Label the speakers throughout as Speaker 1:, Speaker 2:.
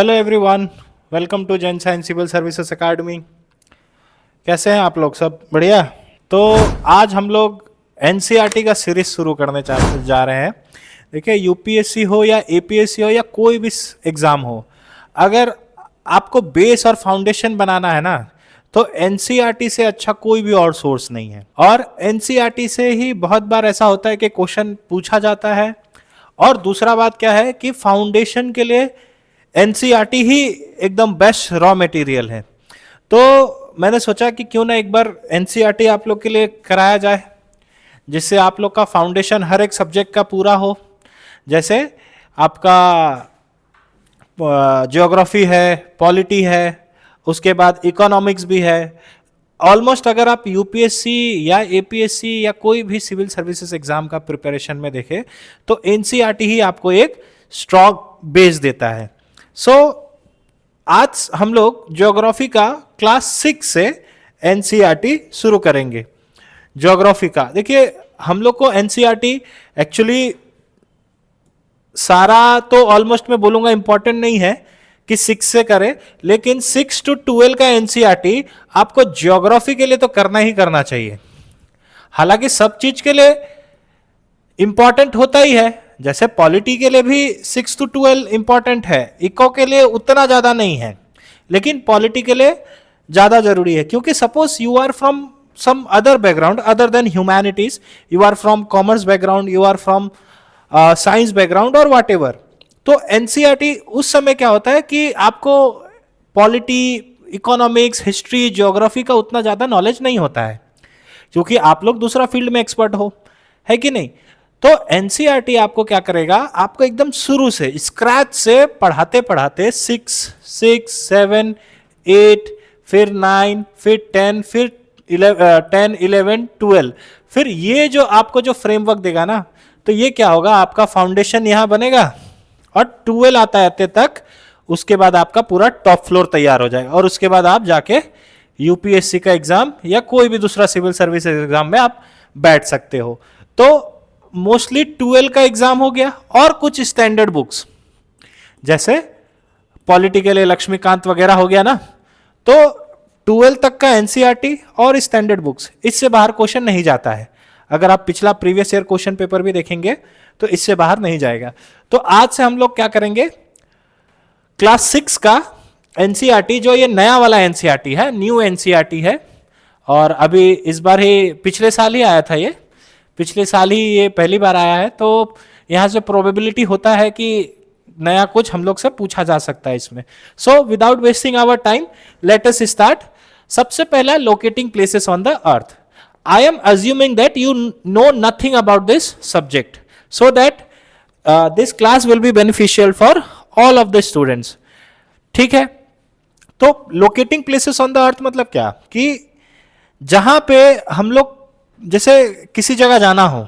Speaker 1: Hello everyone, welcome to Jain science civil services academy. कैसे हैं आप लोग? सब बढ़िया। तो आज हम लोग एनसीईआरटी का सीरीज शुरू करने जा रहे हैं। देखिए, यूपीएससी हो या एपीएससी हो या कोई भी एग्जाम हो, अगर आपको बेस और फाउंडेशन बनाना है ना, तो एनसीईआरटी से अच्छा कोई भी और सोर्स नहीं है। और एनसीईआरटी से ही बहुत बार ऐसा होता है कि क्वेश्चन पूछा जाता है। और दूसरा बात क्या है कि फाउंडेशन के लिए एनसीईआरटी ही एकदम बेस्ट रॉ मटेरियल है। तो मैंने सोचा कि क्यों ना एक बार एनसीईआरटी आप लोग के लिए कराया जाए, जिससे आप लोग का फाउंडेशन हर एक सब्जेक्ट का पूरा हो। जैसे आपका ज्योग्राफी है, पॉलिटी है, उसके बाद इकोनॉमिक्स भी है। ऑलमोस्ट अगर आप यूपीएससी या एपीएससी या कोई भी सिविल सर्विसेज एग्जाम का प्रिपरेशन में देखें तो एनसीईआरटी ही आपको एक स्ट्रॉन्ग बेस देता है। आज हम लोग ज्योग्राफी का क्लास 6 से एनसीईआरटी शुरू करेंगे। ज्योग्राफी का देखिए, हम लोग को एनसीईआरटी एक्चुअली सारा तो ऑलमोस्ट मैं बोलूंगा इंपॉर्टेंट नहीं है कि 6 से करें, लेकिन 6 to 12 का एनसीईआरटी आपको ज्योग्राफी के लिए तो करना ही करना चाहिए। हालांकि सब चीज के लिए इंपॉर्टेंट होता ही है, जैसे पॉलिटी के लिए भी 6 to 12 इंपॉर्टेंट है, इको के लिए उतना ज्यादा नहीं है, लेकिन पॉलिटी के लिए ज्यादा जरूरी है। क्योंकि suppose you are from some other background other than humanities, you are from commerce background, you are from science background और वॉट एवर, तो एनसीईआरटी उस समय क्या होता है कि आपको पॉलिटी, इकोनॉमिक्स, हिस्ट्री, ज्योग्राफी का उतना ज्यादा नॉलेज नहीं होता है, क्योंकि आप लोग दूसरा फील्ड में एक्सपर्ट हो, है कि नहीं। तो एनसीईआरटी आपको क्या करेगा, आपको एकदम शुरू से स्क्रैच से पढ़ाते पढ़ाते 6, 7, 8, फिर 9, फिर 10, फिर 10, 11, 12, फिर ये जो आपको जो फ्रेमवर्क देगा ना, तो ये क्या होगा, आपका फाउंडेशन यहां बनेगा और 12 आता आते तक उसके बाद आपका पूरा टॉप फ्लोर तैयार हो जाएगा। और उसके बाद आप जाके यूपीएससी का एग्जाम या कोई भी दूसरा सिविल सर्विस एग्जाम में आप बैठ सकते हो। तो मोस्टली 12 का एग्जाम हो गया और कुछ स्टैंडर्ड बुक्स जैसे पॉलिटी के लिए लक्ष्मीकांत वगैरह हो गया ना, तो 12 तक का एनसीईआरटी और स्टैंडर्ड बुक्स, इससे बाहर क्वेश्चन नहीं जाता है। अगर आप पिछला प्रीवियस ईयर क्वेश्चन पेपर भी देखेंगे तो इससे बाहर नहीं जाएगा। तो आज से हम लोग क्या करेंगे, क्लास 6 का एनसीईआरटी, जो ये नया वाला एनसीईआरटी है, न्यू एनसीईआरटी है, और अभी इस बार ही पिछले साल ही आया था, ये पिछले साल ही ये पहली बार आया है। तो यहां से प्रोबेबिलिटी होता है कि नया कुछ हम लोग से पूछा जा सकता है इसमें। So without wasting our time, let us start. सबसे पहला, locating places on the earth. I am assuming that you know nothing about this subject, so that this class will be beneficial for all of the students. ठीक है। तो locating places on the अर्थ मतलब क्या, कि जहां पे हम लोग जैसे किसी जगह जाना हो,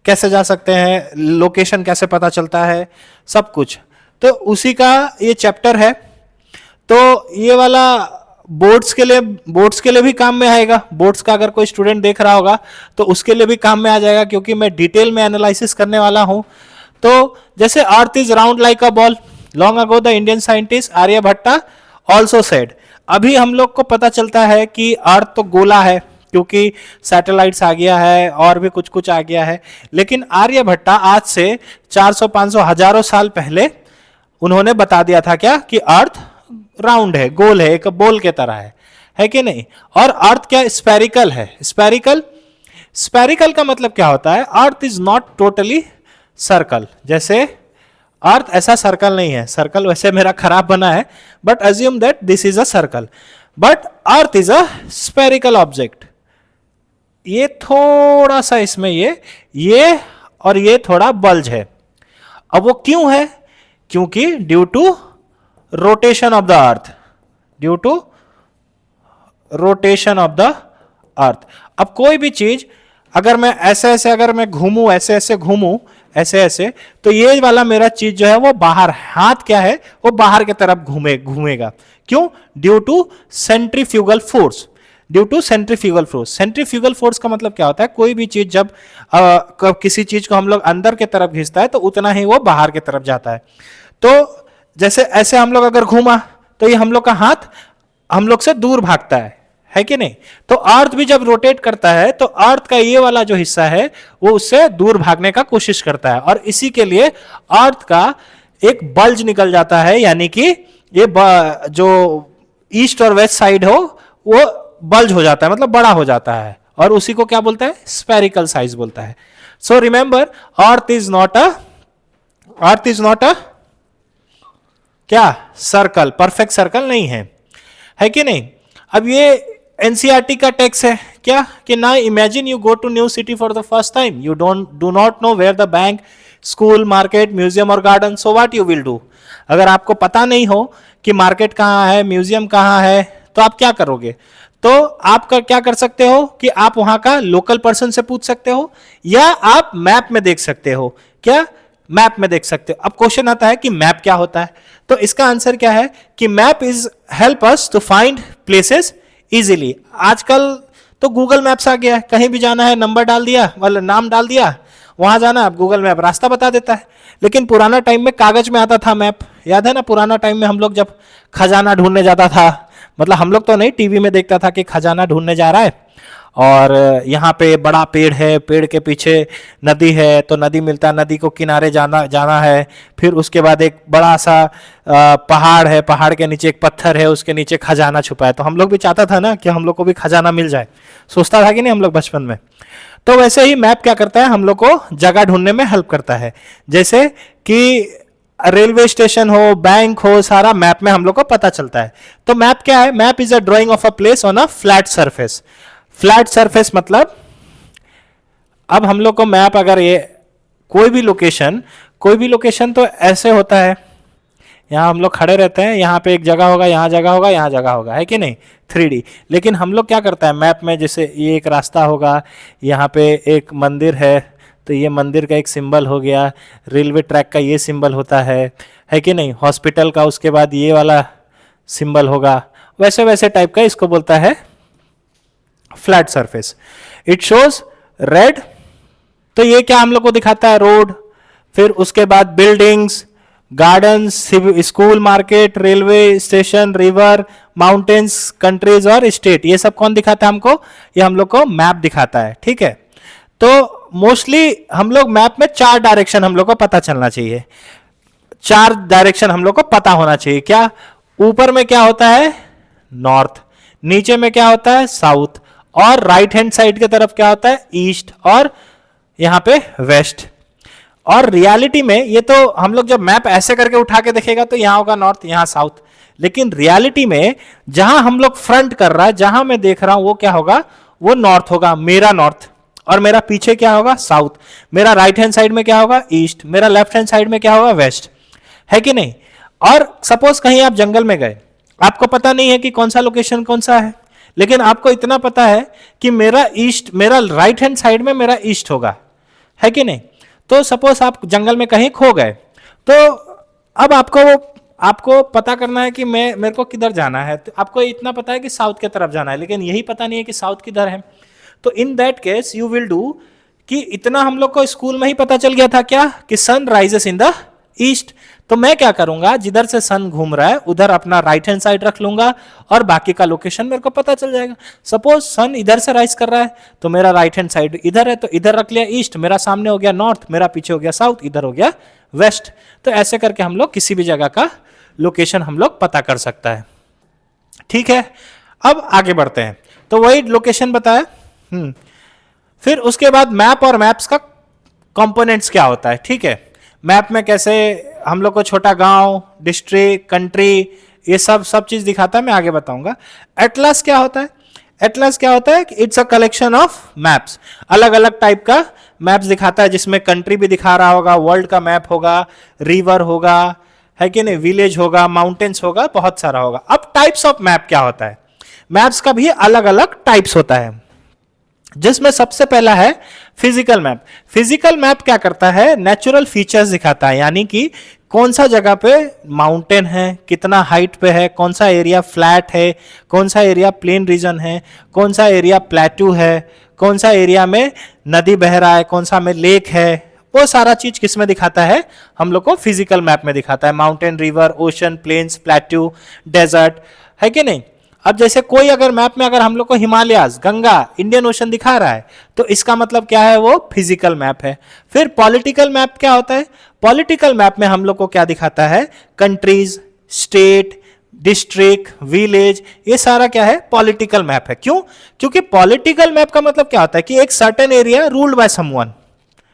Speaker 1: कैसे जा सकते हैं, लोकेशन कैसे पता चलता है, सब कुछ, तो उसी का ये चैप्टर है। तो ये वाला बोर्ड्स के लिए भी काम में आएगा। बोर्ड्स का अगर कोई स्टूडेंट देख रहा होगा तो उसके लिए भी काम में आ जाएगा, क्योंकि मैं डिटेल में एनालिसिस करने वाला हूं। तो जैसे earth is round like a ball, long ago the Indian scientist Aryabhata also said. अभी हम लोग को पता चलता है कि अर्थ तो गोला है, क्योंकि सैटेलाइट्स आ गया है और भी कुछ कुछ आ गया है, लेकिन आर्यभट्टा आज से 400, 500, हजारों साल पहले उन्होंने बता दिया था क्या, कि अर्थ राउंड है, गोल है, एक बॉल के तरह है कि नहीं। और अर्थ क्या, स्फेरिकल है। स्फेरिकल का मतलब क्या होता है, अर्थ इज नॉट टोटली सर्कल। जैसे अर्थ ऐसा सर्कल नहीं है, सर्कल वैसे मेरा खराब बना है, but assume that this is a circle, but earth is a spherical object. ये थोड़ा सा इसमें ये और ये थोड़ा बल्ज है। अब वो क्यों है, क्योंकि due to rotation of the earth, due to rotation of the earth. अब कोई भी चीज अगर मैं ऐसे अगर मैं घूमू, ऐसे घूमू, ऐसे, तो ये वाला मेरा चीज जो है वो बाहर, हाथ क्या है, वो बाहर की तरफ घूमेगा। क्यों, due to centrifugal force. Centrifugal force का मतलब क्या होता है, कोई भी चीज जब किसी चीज को हम लोग अंदर की तरफ खींचता है तो उतना ही वो बाहर की तरफ जाता है। तो जैसे ऐसे हम लोग अगर घूमा तो ये हम लोग का हाथ हम लोग से दूर भागता है कि नहीं? तो अर्थ भी जब रोटेट करता है तो अर्थ का ये वाला जो हिस्सा है वो उससे दूर भागने का कोशिश करता है, और इसी के लिए अर्थ का एक बल्ज निकल जाता है, यानी कि ये जो ईस्ट और वेस्ट साइड हो वो बल्ज हो जाता है, मतलब बड़ा हो जाता है, और उसी को क्या बोलता है? स्फेरिकल साइज बोलता है। So remember, earth is not a क्या? सर्कल, परफेक्ट सर्कल नहीं है कि नहीं? अब ये एनसीईआरटी का टेक्स्ट है क्या कि ना, imagine you go to new city for the first time, you do not know where the bank, school, market, museum और garden, so what you will do? अगर आपको पता नहीं हो कि मार्केट कहाँ है, म्यूजियम कहाँ है, तो आप क्या करोगे? तो आप क्या कर सकते हो कि आप वहां का लोकल पर्सन से पूछ सकते हो, या आप मैप में देख सकते हो। क्या? मैप में देख सकते हो। अब क्वेश्चन आता है कि मैप क्या होता है, तो इसका आंसर क्या है कि map is help us to find places easily. आजकल तो गूगल मैप्स आ गया है, कहीं भी जाना है नंबर डाल दिया, मतलब नाम डाल दिया, वहां जाना, अब गूगल मैप रास्ता बता देता है। लेकिन पुराना टाइम में कागज में आता था मैप, याद है ना? पुराना टाइम में हम लोग जब खजाना ढूंढने जाता था, मतलब हम लोग तो नहीं, टीवी में देखता था कि खजाना ढूंढने जा रहा है और यहाँ पे बड़ा पेड़ है, पेड़ के पीछे नदी है, तो नदी मिलता है, नदी को किनारे जाना है, फिर उसके बाद एक बड़ा सा पहाड़ है, पहाड़ के नीचे एक पत्थर है, उसके नीचे खजाना छुपा है। तो हम लोग भी चाहता था ना कि हम लोग को भी खजाना मिल जाए, सोचता था कि नहीं हम लोग बचपन में? तो वैसे ही मैप क्या करता है, हम लोग को जगह ढूंढने में हेल्प करता है। जैसे कि रेलवे स्टेशन हो, बैंक हो, सारा मैप में हम लोग को पता चलता है। तो मैप क्या है? Map is a drying of a place on a flat surface. Flat surface मतलब, अब हम लोग को मैप, अगर ये कोई भी लोकेशन तो ऐसे होता है, यहाँ हम लोग खड़े रहते हैं, यहाँ पे एक जगह होगा, यहाँ जगह होगा, यहाँ जगह होगा, है कि नहीं? 3D। लेकिन हम लोग क्या करता है मैप में, जैसे ये एक रास्ता होगा, यहाँ पे एक मंदिर है, तो ये मंदिर का एक सिंबल हो गया, रेलवे ट्रैक का ये सिंबल होता है कि नहीं? हॉस्पिटल का उसके बाद ये वाला सिंबल होगा, वैसे वैसे टाइप का इसको बोलता है flat surface. It shows red, तो ये क्या हम लोग को दिखाता है? रोड, फिर उसके बाद buildings, gardens, school, market, railway station, river, mountains, countries और स्टेट। ये सब कौन दिखाता है हमको? ये हम लोग को मैप दिखाता है, ठीक है? तो मोस्टली हम लोग मैप में 4 डायरेक्शन हम लोग को पता चलना चाहिए, 4 डायरेक्शन हम लोग को पता होना चाहिए। क्या? ऊपर में क्या होता है? नॉर्थ, नीचे में क्या होता है? साउथ, और राइट हैंड साइड की तरफ क्या होता है? ईस्ट, और यहां पे वेस्ट। और रियलिटी में ये तो हम लोग जब मैप ऐसे करके उठा के देखेगा तो यहां होगा नॉर्थ, यहां साउथ, लेकिन रियलिटी में जहां हम लोग फ्रंट कर रहा है, जहां मैं देख रहा हूं, वो क्या होगा? वो नॉर्थ होगा, मेरा नॉर्थ, और मेरा पीछे क्या होगा? साउथ। मेरा राइट हैंड साइड में क्या होगा? ईस्ट। मेरा लेफ्ट हैंड साइड में क्या होगा? वेस्ट, है कि नहीं? और सपोज कहीं आप जंगल में गए, आपको पता नहीं है कि कौन सा लोकेशन कौन सा है, लेकिन आपको इतना पता है कि मेरा राइट हैंड साइड में मेरा ईस्ट होगा, है कि नहीं? तो सपोज आप जंगल में कहीं खो गए, तो अब आपको पता करना है कि मेरे को किधर जाना है। तो आपको इतना पता है कि साउथ की तरफ जाना है, लेकिन यही पता नहीं है कि साउथ किधर है। तो in that case you will do कि इतना हम लोग को स्कूल में ही पता चल गया था क्या कि sun rises in the east. तो मैं क्या करूंगा, जिधर से सन घूम रहा है उधर अपना राइट हैंड साइड रख लूंगा और बाकी का लोकेशन मेरे को पता चल जाएगा। सपोज सन इधर से राइज कर रहा है तो मेरा राइट हैंड साइड इधर है, तो इधर रख लिया ईस्ट, मेरा सामने हो गया नॉर्थ, मेरा पीछे हो गया साउथ, इधर हो गया वेस्ट। तो ऐसे करके हम लोग किसी भी जगह का लोकेशन हम लोग पता कर सकता है। ठीक है, अब आगे बढ़ते हैं। तो वही लोकेशन बताया। फिर उसके बाद मैप और मैप्स का कंपोनेंट्स क्या होता है। ठीक है, मैप में कैसे हम लोग को छोटा गांव, डिस्ट्रिक्ट, कंट्री, ये सब चीज दिखाता है, मैं आगे बताऊंगा। एटलस क्या होता है? एटलस क्या होता है? It's a collection of maps, अलग अलग टाइप का मैप्स दिखाता है, जिसमें कंट्री भी दिखा रहा होगा, वर्ल्ड का मैप होगा, रिवर होगा, है कि नहीं, विलेज होगा, माउंटेन्स होगा, बहुत सारा होगा। अब टाइप्स ऑफ मैप क्या होता है? मैप्स का भी अलग अलग टाइप्स होता है, जिसमें सबसे पहला है फिजिकल मैप। फिजिकल मैप क्या करता है? नेचुरल फीचर्स दिखाता है, यानी कि कौन सा जगह पे माउंटेन है, कितना हाइट पे है, कौन सा एरिया फ्लैट है, कौन सा एरिया प्लेन रीजन है, कौन सा एरिया प्लेट्यू है, कौन सा एरिया में नदी बह रहा है, कौन सा में लेक है, वो सारा चीज किस में दिखाता है, हम लोग को फिजिकल मैप में दिखाता है, mountain, river, ocean, plains, plateau, desert, है कि नहीं। अब जैसे कोई अगर मैप में अगर हम लोग को हिमालयाज, गंगा, इंडियन ओशन दिखा रहा है तो इसका मतलब क्या है, वो फिजिकल मैप है। फिर पॉलिटिकल मैप क्या होता है, पॉलिटिकल मैप में हम लोग को क्या दिखाता है, कंट्रीज, स्टेट, डिस्ट्रिक्ट, विलेज, ये सारा क्या है, पॉलिटिकल मैप है। क्यों, क्योंकि पॉलिटिकल मैप का मतलब क्या होता है कि एक certain area ruled by someone,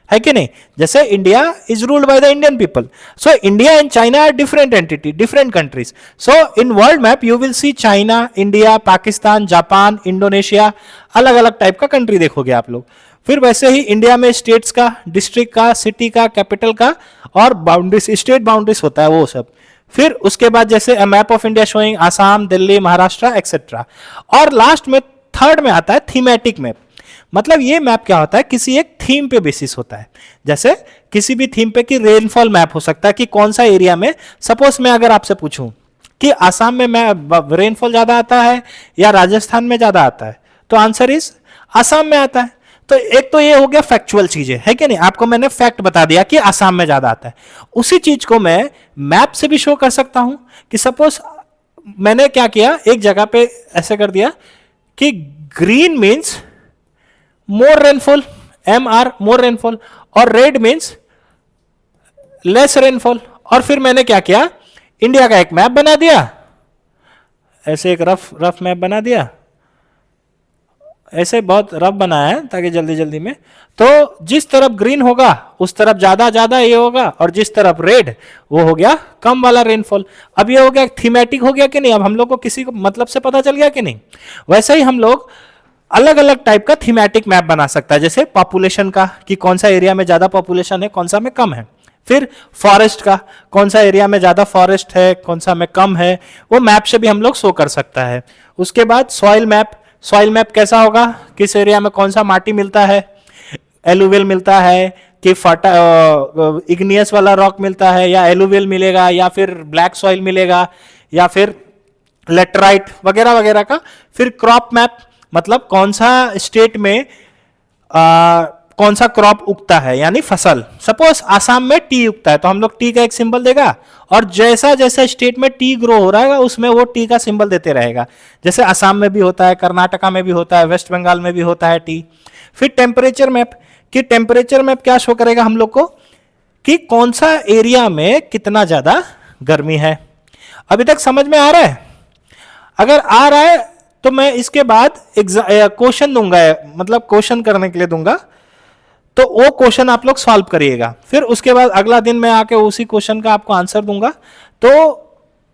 Speaker 1: है कि नहीं। जैसे India is ruled by the Indian people, so India and China are different entity, different countries. So in world map you will see China, India, Pakistan, Japan, Indonesia, अलग अलग type का country देखोगे आप लोग। फिर वैसे ही इंडिया में स्टेट्स का, डिस्ट्रिक्ट का, सिटी का, कैपिटल का और बाउंड्रीज, स्टेट बाउंड्रीज होता है वो सब। फिर उसके बाद जैसे a map of India showing Assam, Delhi, Maharashtra etcetera. और लास्ट में थर्ड में आता है थीमेटिक मैप। मतलब ये मैप क्या होता है, किसी एक थीम पे बेसिस होता है। जैसे किसी भी थीम पे कि रेनफॉल मैप हो सकता है कि कौन सा एरिया में, सपोज मैं अगर आपसे पूछूं कि आसाम में मैं रेनफॉल ज्यादा आता है या राजस्थान में ज्यादा आता है, तो आंसर इज आसाम में आता है। तो एक तो ये हो गया फैक्चुअल चीजें, है कि नहीं, आपको मैंने फैक्ट बता दिया कि आसाम में ज्यादा आता है। उसी चीज को मैं मैप से भी शो कर सकता हूं कि सपोज मैंने क्या किया, एक जगह पे ऐसे कर दिया कि green means more rainfall, MR मोर रेनफॉल, और रेड मीन्स लेस रेनफॉल। और फिर मैंने क्या किया, इंडिया का एक मैप बना दिया, ऐसे एक रफ मैप बना दिया, ऐसे बहुत रफ बनाया है ताकि जल्दी जल्दी में, तो जिस तरफ ग्रीन होगा उस तरफ ज्यादा ये होगा, और जिस तरफ रेड वो हो गया कम वाला रेनफॉल। अब ये हो गया थीमेटिक हो गया कि नहीं, अब हम लोग को किसी को मतलब से पता चल गया कि नहीं। वैसे ही हम लोग अलग अलग टाइप का थीमेटिक मैप बना सकता है, जैसे पॉपुलेशन का कि कौन सा एरिया में ज्यादा पॉपुलेशन है, कौन सा में कम है। फिर फॉरेस्ट का, कौन सा एरिया में ज्यादा फॉरेस्ट है, कौन सा में कम है, वो मैप से भी हम लोग शो कर सकता है। उसके बाद सॉइल मैप, सॉइल मैप कैसा होगा, किस एरिया में कौन सा माटी मिलता है, एलुवियल मिलता है कि इग्नियस वाला रॉक मिलता है, या एलुवियल मिलेगा, या फिर ब्लैक सॉइल मिलेगा, या फिर लेटराइट वगैरह वगैरह का। फिर क्रॉप मैप, मतलब कौन सा स्टेट में कौन सा क्रॉप उगता है, यानी फसल। सपोज आसाम में टी उगता है तो हम लोग टी का एक सिंबल देगा, और जैसा जैसा स्टेट में टी ग्रो हो रहा है उसमें वो टी का सिंबल देते रहेगा। जैसे आसाम में भी होता है, कर्नाटका में भी होता है, वेस्ट बंगाल में भी होता है टी। फिर टेम्परेचर मैप, कि टेम्परेचर मैप क्या शो करेगा हम लोग को कि कौन सा एरिया में कितना ज्यादा गर्मी है। अभी तक समझ में आ रहा है? अगर आ रहा है तो मैं इसके बाद क्वेश्चन दूंगा, मतलब क्वेश्चन करने के लिए दूंगा, तो वो क्वेश्चन आप लोग सॉल्व करिएगा। फिर उसके बाद अगला दिन मैं आके उसी क्वेश्चन का आपको आंसर दूंगा। तो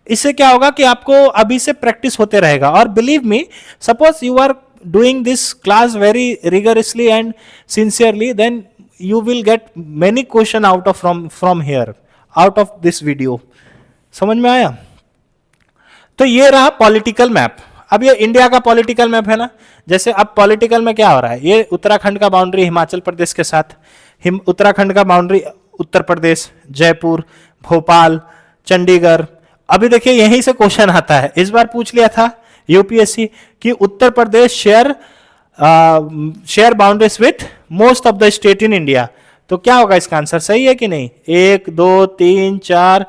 Speaker 1: इससे क्या होगा कि आपको अभी से प्रैक्टिस होते रहेगा। और believe me, suppose you are doing this class very rigorously and sincerely, then you will get many question out of from here, out of this video। समझ में आया? तो ये रहा पॉलिटिकल मैप। अब ये इंडिया का पॉलिटिकल मैप है ना। जैसे अब पॉलिटिकल में क्या हो रहा है, ये उत्तराखंड का बाउंड्री हिमाचल प्रदेश के साथ, उत्तराखंड का बाउंड्री उत्तर प्रदेश, जयपुर, भोपाल, चंडीगढ़। अभी देखिए यहीं से क्वेश्चन आता है, इस बार पूछ लिया था यूपीएससी कि Uttar Pradesh share boundaries with most of the state in India. तो क्या होगा इसका आंसर, सही है कि नहीं? 1 2 3 4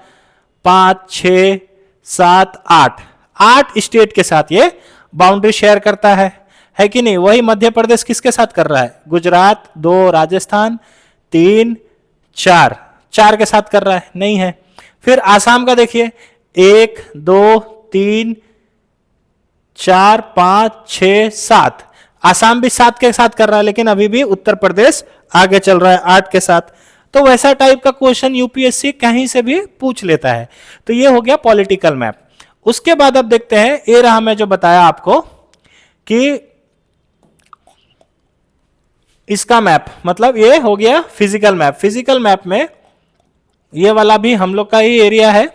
Speaker 1: 5 6 7 8 स्टेट के साथ ये बाउंड्री शेयर करता है कि नहीं? वही मध्य प्रदेश किसके साथ कर रहा है? गुजरात, 2 राजस्थान, 3 4 के साथ कर रहा है, नहीं है। फिर आसाम का देखिए 1 2 3 4 5 6 7, आसाम भी 7 के साथ कर रहा है, लेकिन अभी भी उत्तर प्रदेश आगे चल रहा है 8 के साथ। तो वैसा टाइप का क्वेश्चन यूपीएससी कहीं से भी पूछ लेता है। तो ये हो गया पॉलिटिकल मैप। उसके बाद अब देखते हैं, ये रहा मैं जो बताया आपको कि इसका मैप, मतलब ये हो गया फिजिकल मैप। फिजिकल मैप में ये वाला भी हम लोग का ही एरिया है।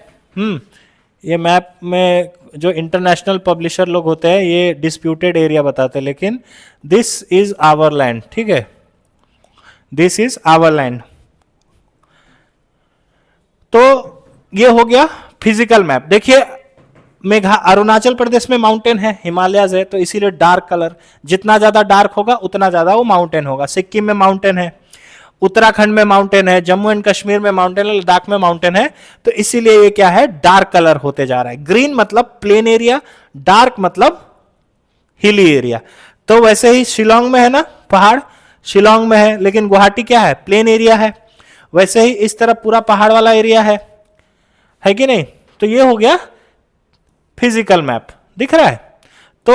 Speaker 1: ये मैप में जो इंटरनेशनल पब्लिशर लोग होते हैं ये डिस्प्यूटेड एरिया बताते हैं, लेकिन दिस इज आवर लैंड, ठीक है, दिस इज आवर लैंड। तो ये हो गया फिजिकल मैप। देखिए अरुणाचल प्रदेश में माउंटेन है, हिमालयज है, तो इसीलिए डार्क कलर, जितना ज्यादा डार्क होगा उतना ज्यादा वो माउंटेन होगा। सिक्किम में माउंटेन है, उत्तराखंड में माउंटेन है, जम्मू एंड कश्मीर में माउंटेन है, लद्दाख में माउंटेन है, तो इसीलिए ये क्या है, डार्क कलर होते जा रहा है। ग्रीन मतलब प्लेन एरिया, डार्क मतलब हिली एरिया। तो वैसे ही शिलोंग में है ना पहाड़, शिलोंग में है, लेकिन गुवाहाटी क्या है, प्लेन एरिया है। वैसे ही इस तरफ पूरा पहाड़ वाला एरिया है कि नहीं। तो ये हो गया फिजिकल मैप, दिख रहा है। तो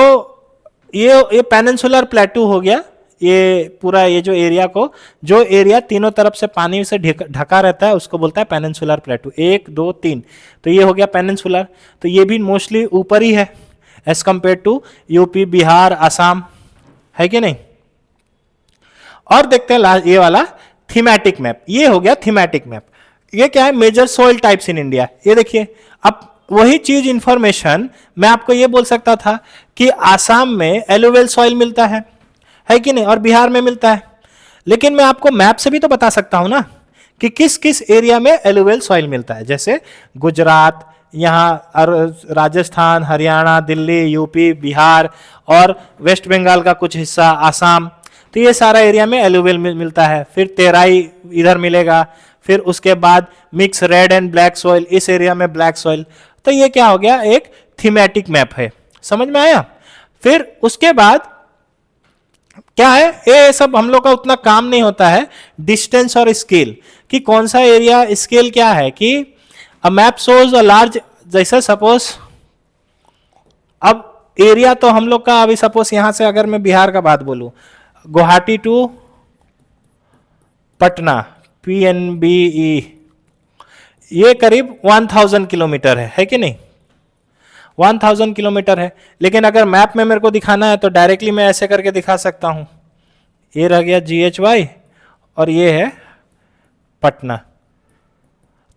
Speaker 1: ये पेनिनसुलर प्लेटू हो गया, ये पूरा ये जो एरिया को, जो एरिया तीनों तरफ से पानी से ढका रहता है उसको बोलता है पेनिनसुलर प्लेटू। 1 2 3, तो ये हो गया पेनिनसुलर। तो ये भी मोस्टली ऊपर ही है as compare to UP, Bihar, Assam, है कि नहीं। और देखते हैं ये वाला थीमेटिक मैप। ये हो गया थीमेटिक मैप। ये क्या है, major soil types in India. ये देखिए, अब वही चीज इंफॉर्मेशन मैं आपको ये बोल सकता था कि आसाम में एलुवियल सॉइल मिलता है कि नहीं, और बिहार में मिलता है। लेकिन मैं आपको मैप से भी तो बता सकता हूं ना कि किस किस एरिया में एलुवियल सॉइल मिलता है। जैसे गुजरात, यहाँ राजस्थान, हरियाणा, दिल्ली, यूपी, बिहार और वेस्ट बंगाल का कुछ हिस्सा, आसाम, तो ये सारा एरिया में एलुवियल मिलता है। फिर तेराई इधर मिलेगा, फिर उसके बाद mix red and black soil, इस एरिया में ब्लैक सॉइल। तो ये क्या हो गया, एक थीमेटिक मैप है, समझ में आया। फिर उसके बाद क्या है, ये सब हम लोग का उतना काम नहीं होता है, डिस्टेंस और स्केल, कि कौन सा एरिया, स्केल क्या है कि a map shows a large, जैसे सपोज अब एरिया तो हम लोग का, अभी सपोज यहां से अगर मैं बिहार का बात बोलूं, गुवाहाटी टू पटना PNBE, ये करीब 1000 किलोमीटर है कि नहीं, 1000 किलोमीटर है। लेकिन अगर मैप में मेरे को दिखाना है तो डायरेक्टली मैं ऐसे करके दिखा सकता हूं। ये रह गया GHY और ये है पटना।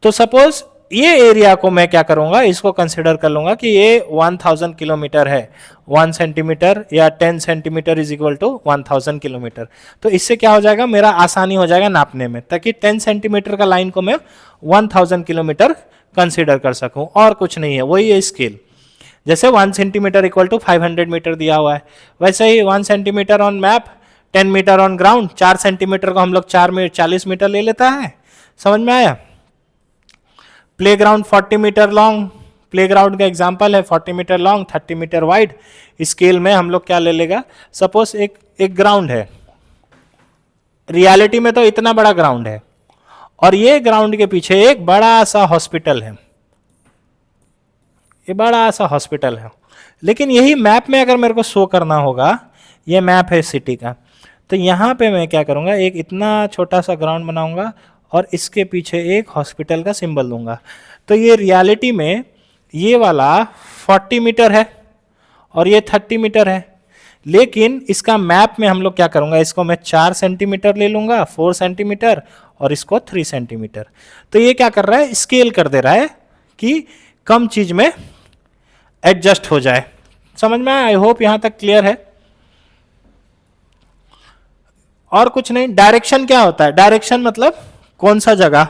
Speaker 1: तो सपोज ये एरिया को मैं क्या करूंगा, इसको कंसिडर कर लूंगा कि ये 1000 किलोमीटर है। 1 सेंटीमीटर या 10 centimetre is equal to 1000 kilometre. तो इससे क्या हो जाएगा, मेरा आसानी हो जाएगा नापने में, ताकि 10 सेंटीमीटर का लाइन को मैं 1000 किलोमीटर कंसिडर कर सकूं, और कुछ नहीं है, वही है स्केल। जैसे 1 सेंटीमीटर इक्वल टू 500 मीटर दिया हुआ है, वैसे ही 1 centimetre on map, 10 metre on ground, 4 centimetre को हम लोग 40 मीटर ले लेता है। समझ में आया। प्लेग्राउंड 40 मीटर लॉन्ग, प्लेग्राउंड का एग्जांपल है 40 metre long, 30 metre wide. Scale में हम लोग क्या ले लेगा, सपोज एक ग्राउंड है, रियलिटी में तो इतना बड़ा ग्राउंड है, और ये ग्राउंड के पीछे एक बड़ा सा हॉस्पिटल है, ये बड़ा सा हॉस्पिटल है। लेकिन यही मैप में अगर मेरे को शो करना होगा, ये मैप है सिटी का, तो यहां पे मैं क्या करूंगा, एक इतना छोटा सा ग्राउंड बनाऊंगा और इसके पीछे एक हॉस्पिटल का सिंबल दूंगा। तो ये रियलिटी में ये वाला 40 मीटर है और ये 30 मीटर है, लेकिन इसका मैप में हम लोग क्या करूंगा, इसको मैं 4 सेंटीमीटर ले लूंगा, 4 सेंटीमीटर, और इसको 3 सेंटीमीटर। तो ये क्या कर रहा है, स्केल कर दे रहा है कि कम चीज में एडजस्ट हो जाए। समझ में आया, आई होप यहां तक क्लियर है। और कुछ नहीं। डायरेक्शन क्या होता है, डायरेक्शन मतलब कौन सा जगह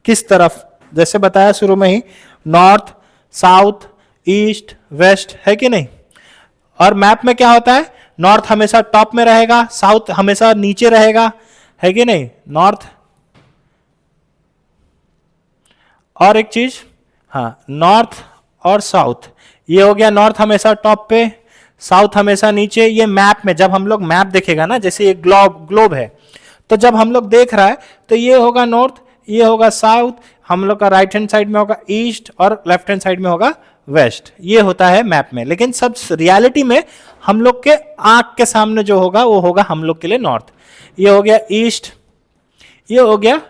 Speaker 1: किस तरफ, जैसे बताया शुरू में ही, नॉर्थ, साउथ, ईस्ट, वेस्ट, है कि नहीं। और मैप में क्या होता है, नॉर्थ हमेशा टॉप में रहेगा, साउथ हमेशा नीचे रहेगा, है कि नहीं, नॉर्थ। और एक चीज, हाँ, नॉर्थ और साउथ, ये हो गया, नॉर्थ हमेशा टॉप पे, साउथ हमेशा नीचे। ये मैप में जब हम लोग मैप देखेगा ना, जैसे ये ग्लोब है, तो जब हम लोग देख रहा है तो ये होगा नॉर्थ, ये होगा साउथ, हम लोग का राइट हैंड साइड में होगा ईस्ट और लेफ्ट हैंड साइड में होगा वेस्ट। ये होता है मैप में। लेकिन सब रियलिटी में हम लोग के आंख के सामने जो होगा वो होगा हम लोग के लिए नॉर्थ। ये हो गया ईस्ट, ये हो गया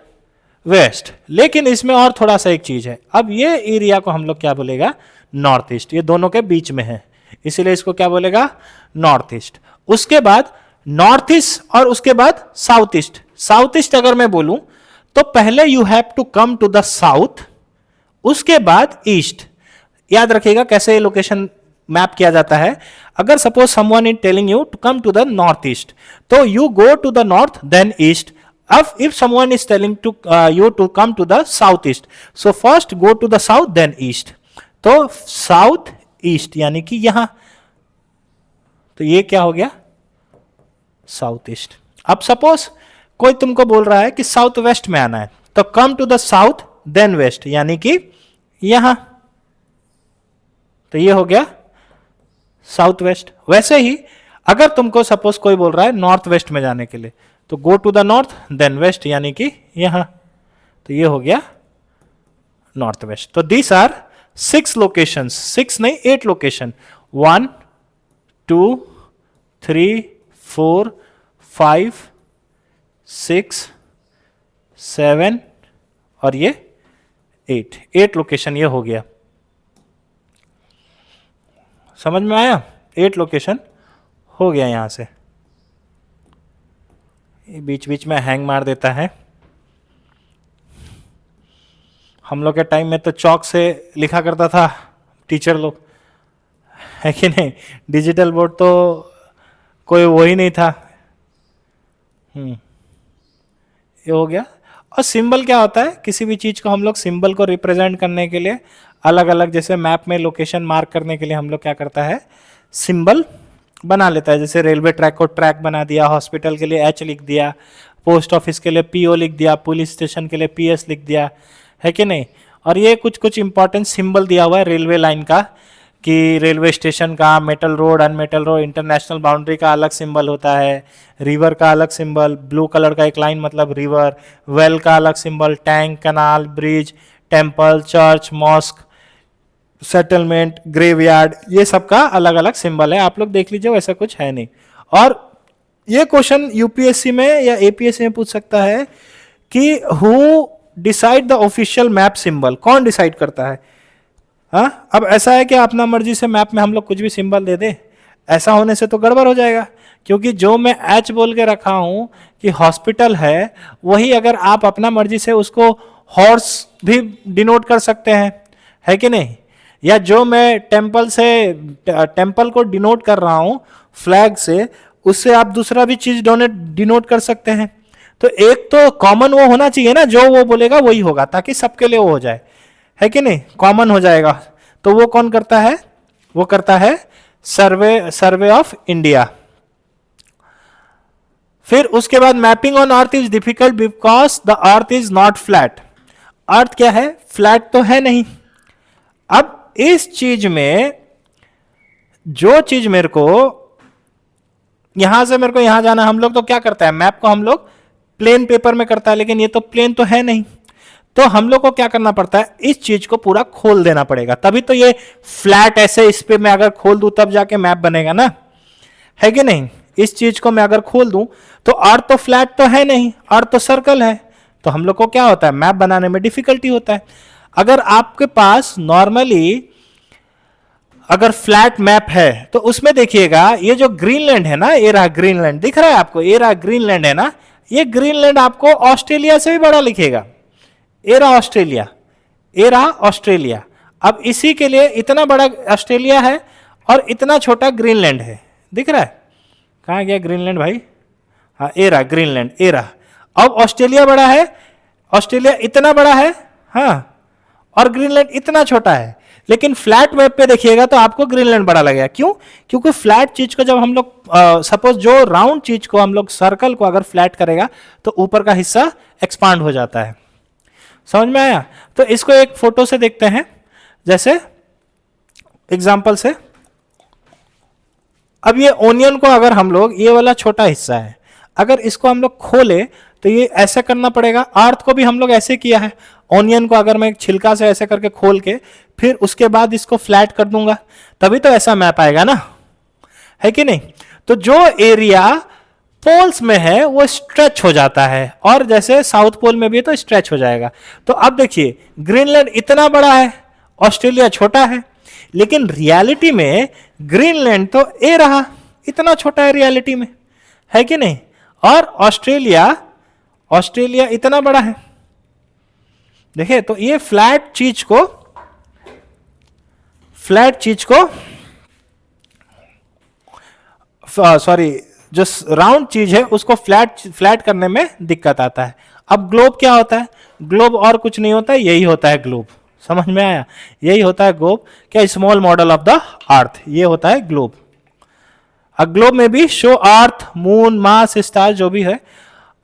Speaker 1: वेस्ट। लेकिन इसमें और थोड़ा सा एक चीज है, अब ये एरिया को हम लोग क्या बोलेगा, नॉर्थ ईस्ट। ये दोनों के बीच में है, इसीलिए इसको क्या बोलेगा, नॉर्थ ईस्ट। उसके बाद नॉर्थ ईस्ट और उसके बाद साउथ ईस्ट। साउथ ईस्ट अगर मैं बोलूं तो पहले you have to come to the south, उसके बाद ईस्ट। याद रखिएगा कैसे लोकेशन मैप किया जाता है। अगर suppose someone is telling you to come to the north east, तो you go to the north then east. अब if someone is telling to you to come to the south east, so first go to the south then east. तो south east यानी कि यहां, तो ये क्या हो गया, साउथ ईस्ट। अब सपोज कोई तुमको बोल रहा है कि साउथ वेस्ट में आना है, तो come to the south then west, यानी कि यहां, तो ये हो गया साउथ वेस्ट। वैसे ही अगर तुमको सपोज कोई बोल रहा है नॉर्थ वेस्ट में जाने के लिए, तो go to the north then west, यानी कि यहां, तो ये हो गया नॉर्थ वेस्ट। तो दीस आर 6 लोकेशन, 6 नहीं 8 लोकेशन, 1 2 3 4 5 6 7 और ये 8 लोकेशन ये हो गया। समझ में आया? 8 लोकेशन हो गया। यहां से बीच बीच में हैंग मार देता है। हम लोग के टाइम में तो चौक से लिखा करता था टीचर लोग, है कि नहीं? डिजिटल बोर्ड तो कोई वो ही नहीं था। ये हो गया। और सिंबल क्या होता है? किसी भी चीज को हम लोग सिंबल को रिप्रेजेंट करने के लिए अलग अलग, जैसे मैप में लोकेशन मार्क करने के लिए हम लोग क्या करता है, सिंबल बना लेता है। जैसे रेलवे ट्रैक को ट्रैक बना दिया, हॉस्पिटल के लिए एच लिख दिया, पोस्ट ऑफिस के लिए पीओ लिख दिया, पुलिस स्टेशन के लिए पीएस लिख दिया, है कि नहीं? और ये कुछ कुछ इंपॉर्टेंट सिंबल दिया हुआ है रेलवे लाइन का, कि रेलवे स्टेशन का, metal road, unmetalled road, international boundary का अलग सिंबल होता है, रिवर का अलग सिंबल, ब्लू कलर का एक लाइन मतलब रिवर, वेल का अलग symbol, tank, canal, bridge, temple, church, mosque, settlement, graveyard, ये सब का अलग अलग सिंबल है। आप लोग देख लीजिए, वैसा कुछ है नहीं। और ये क्वेश्चन यूपीएससी में या एपीएससी में पूछ सकता है कि who decide the official map symbol, कौन डिसाइड करता है? हाँ, अब ऐसा है कि अपना मर्जी से मैप में हम लोग कुछ भी सिंबल दे दे, ऐसा होने से तो गड़बड़ हो जाएगा। क्योंकि जो मैं एच बोल के रखा हूं कि हॉस्पिटल है, वही अगर आप अपना मर्जी से उसको हॉर्स भी डिनोट कर सकते हैं, है कि नहीं? या जो मैं टेम्पल से, टेम्पल को डिनोट कर रहा हूं फ्लैग से, उससे आप दूसरा भी चीज डिनोट कर सकते हैं। तो एक तो कॉमन वो होना चाहिए ना, जो वो बोलेगा वही होगा, ताकि सबके लिए वो हो जाए, है कि नहीं? कॉमन हो जाएगा। तो वो कौन करता है? वो करता है सर्वे ऑफ इंडिया। फिर उसके बाद mapping on earth is difficult because the earth is not flat. Earth क्या है? फ्लैट तो है नहीं। अब इस चीज में जो चीज मेरे को यहां से मेरे को यहां जाना, हम लोग तो क्या करता है, मैप को हम लोग प्लेन पेपर में करता है, लेकिन ये तो प्लेन तो है नहीं। तो हम लोग को क्या करना पड़ता है, इस चीज को पूरा खोल देना पड़ेगा, तभी तो ये फ्लैट ऐसे इस पे मैं अगर खोल दूं तब जाके मैप बनेगा ना, है कि नहीं? इस चीज को मैं अगर खोल दूं तो अर्थ तो फ्लैट तो है नहीं, अर्थ तो सर्कल है, तो हम लोग को क्या होता है, मैप बनाने में डिफिकल्टी होता है। अगर आपके पास नॉर्मली अगर फ्लैट मैप है तो उसमें देखिएगा, ये जो ग्रीनलैंड है ना, ये रहा ग्रीनलैंड, दिख रहा है आपको, ये रहा ग्रीनलैंड है ना, ये ग्रीनलैंड आपको ऑस्ट्रेलिया से भी बड़ा लिखेगा। ये रहा ऑस्ट्रेलिया, ये रहा ऑस्ट्रेलिया। अब इसी के लिए इतना बड़ा ऑस्ट्रेलिया है और इतना छोटा ग्रीनलैंड है, दिख रहा है? कहाँ गया ग्रीनलैंड भाई? हाँ, ये रहा ग्रीनलैंड, ये रहा। अब ऑस्ट्रेलिया बड़ा है, ऑस्ट्रेलिया इतना बड़ा है, हाँ, और ग्रीनलैंड इतना छोटा है। लेकिन फ्लैट मैप पे देखिएगा तो आपको ग्रीनलैंड बड़ा लगेगा। क्यों? क्योंकि फ्लैट चीज को जब हम लोग सपोज जो राउंड चीज को हम लोग सर्कल को अगर फ्लैट करेगा तो ऊपर का हिस्सा एक्सपांड हो जाता है। समझ में आया? तो इसको एक फोटो से देखते हैं, जैसे एग्जांपल से। अब ये ओनियन को अगर हम लोग, ये वाला छोटा हिस्सा है, अगर इसको हम लोग खोले तो ये ऐसे करना पड़ेगा। अर्थ को भी हम लोग ऐसे किया है। ओनियन को अगर मैं एक छिलका से ऐसे करके खोल के फिर उसके बाद इसको फ्लैट कर दूंगा, तभी तो ऐसा मैप आएगा ना, है कि नहीं? तो जो एरिया पोल्स में है वो स्ट्रेच हो जाता है, और जैसे साउथ पोल में भी है तो स्ट्रेच हो जाएगा। तो अब देखिए, ग्रीनलैंड इतना बड़ा है, ऑस्ट्रेलिया छोटा है, लेकिन रियलिटी में ग्रीनलैंड तो ए रहा, इतना छोटा है रियलिटी में, है कि नहीं? और ऑस्ट्रेलिया इतना बड़ा है। देखिए, तो ये फ्लैट चीज को सॉरी, जो राउंड चीज है उसको फ्लैट करने में दिक्कत आता है। अब ग्लोब क्या होता है? ग्लोब और कुछ नहीं होता है, यही होता है ग्लोब। समझ में आया? यही होता है ग्लोब। क्या? स्मॉल मॉडल ऑफ द अर्थ, ये होता है ग्लोब। ग्लोब में भी शो अर्थ, मून, मार्स, स्टार जो भी है।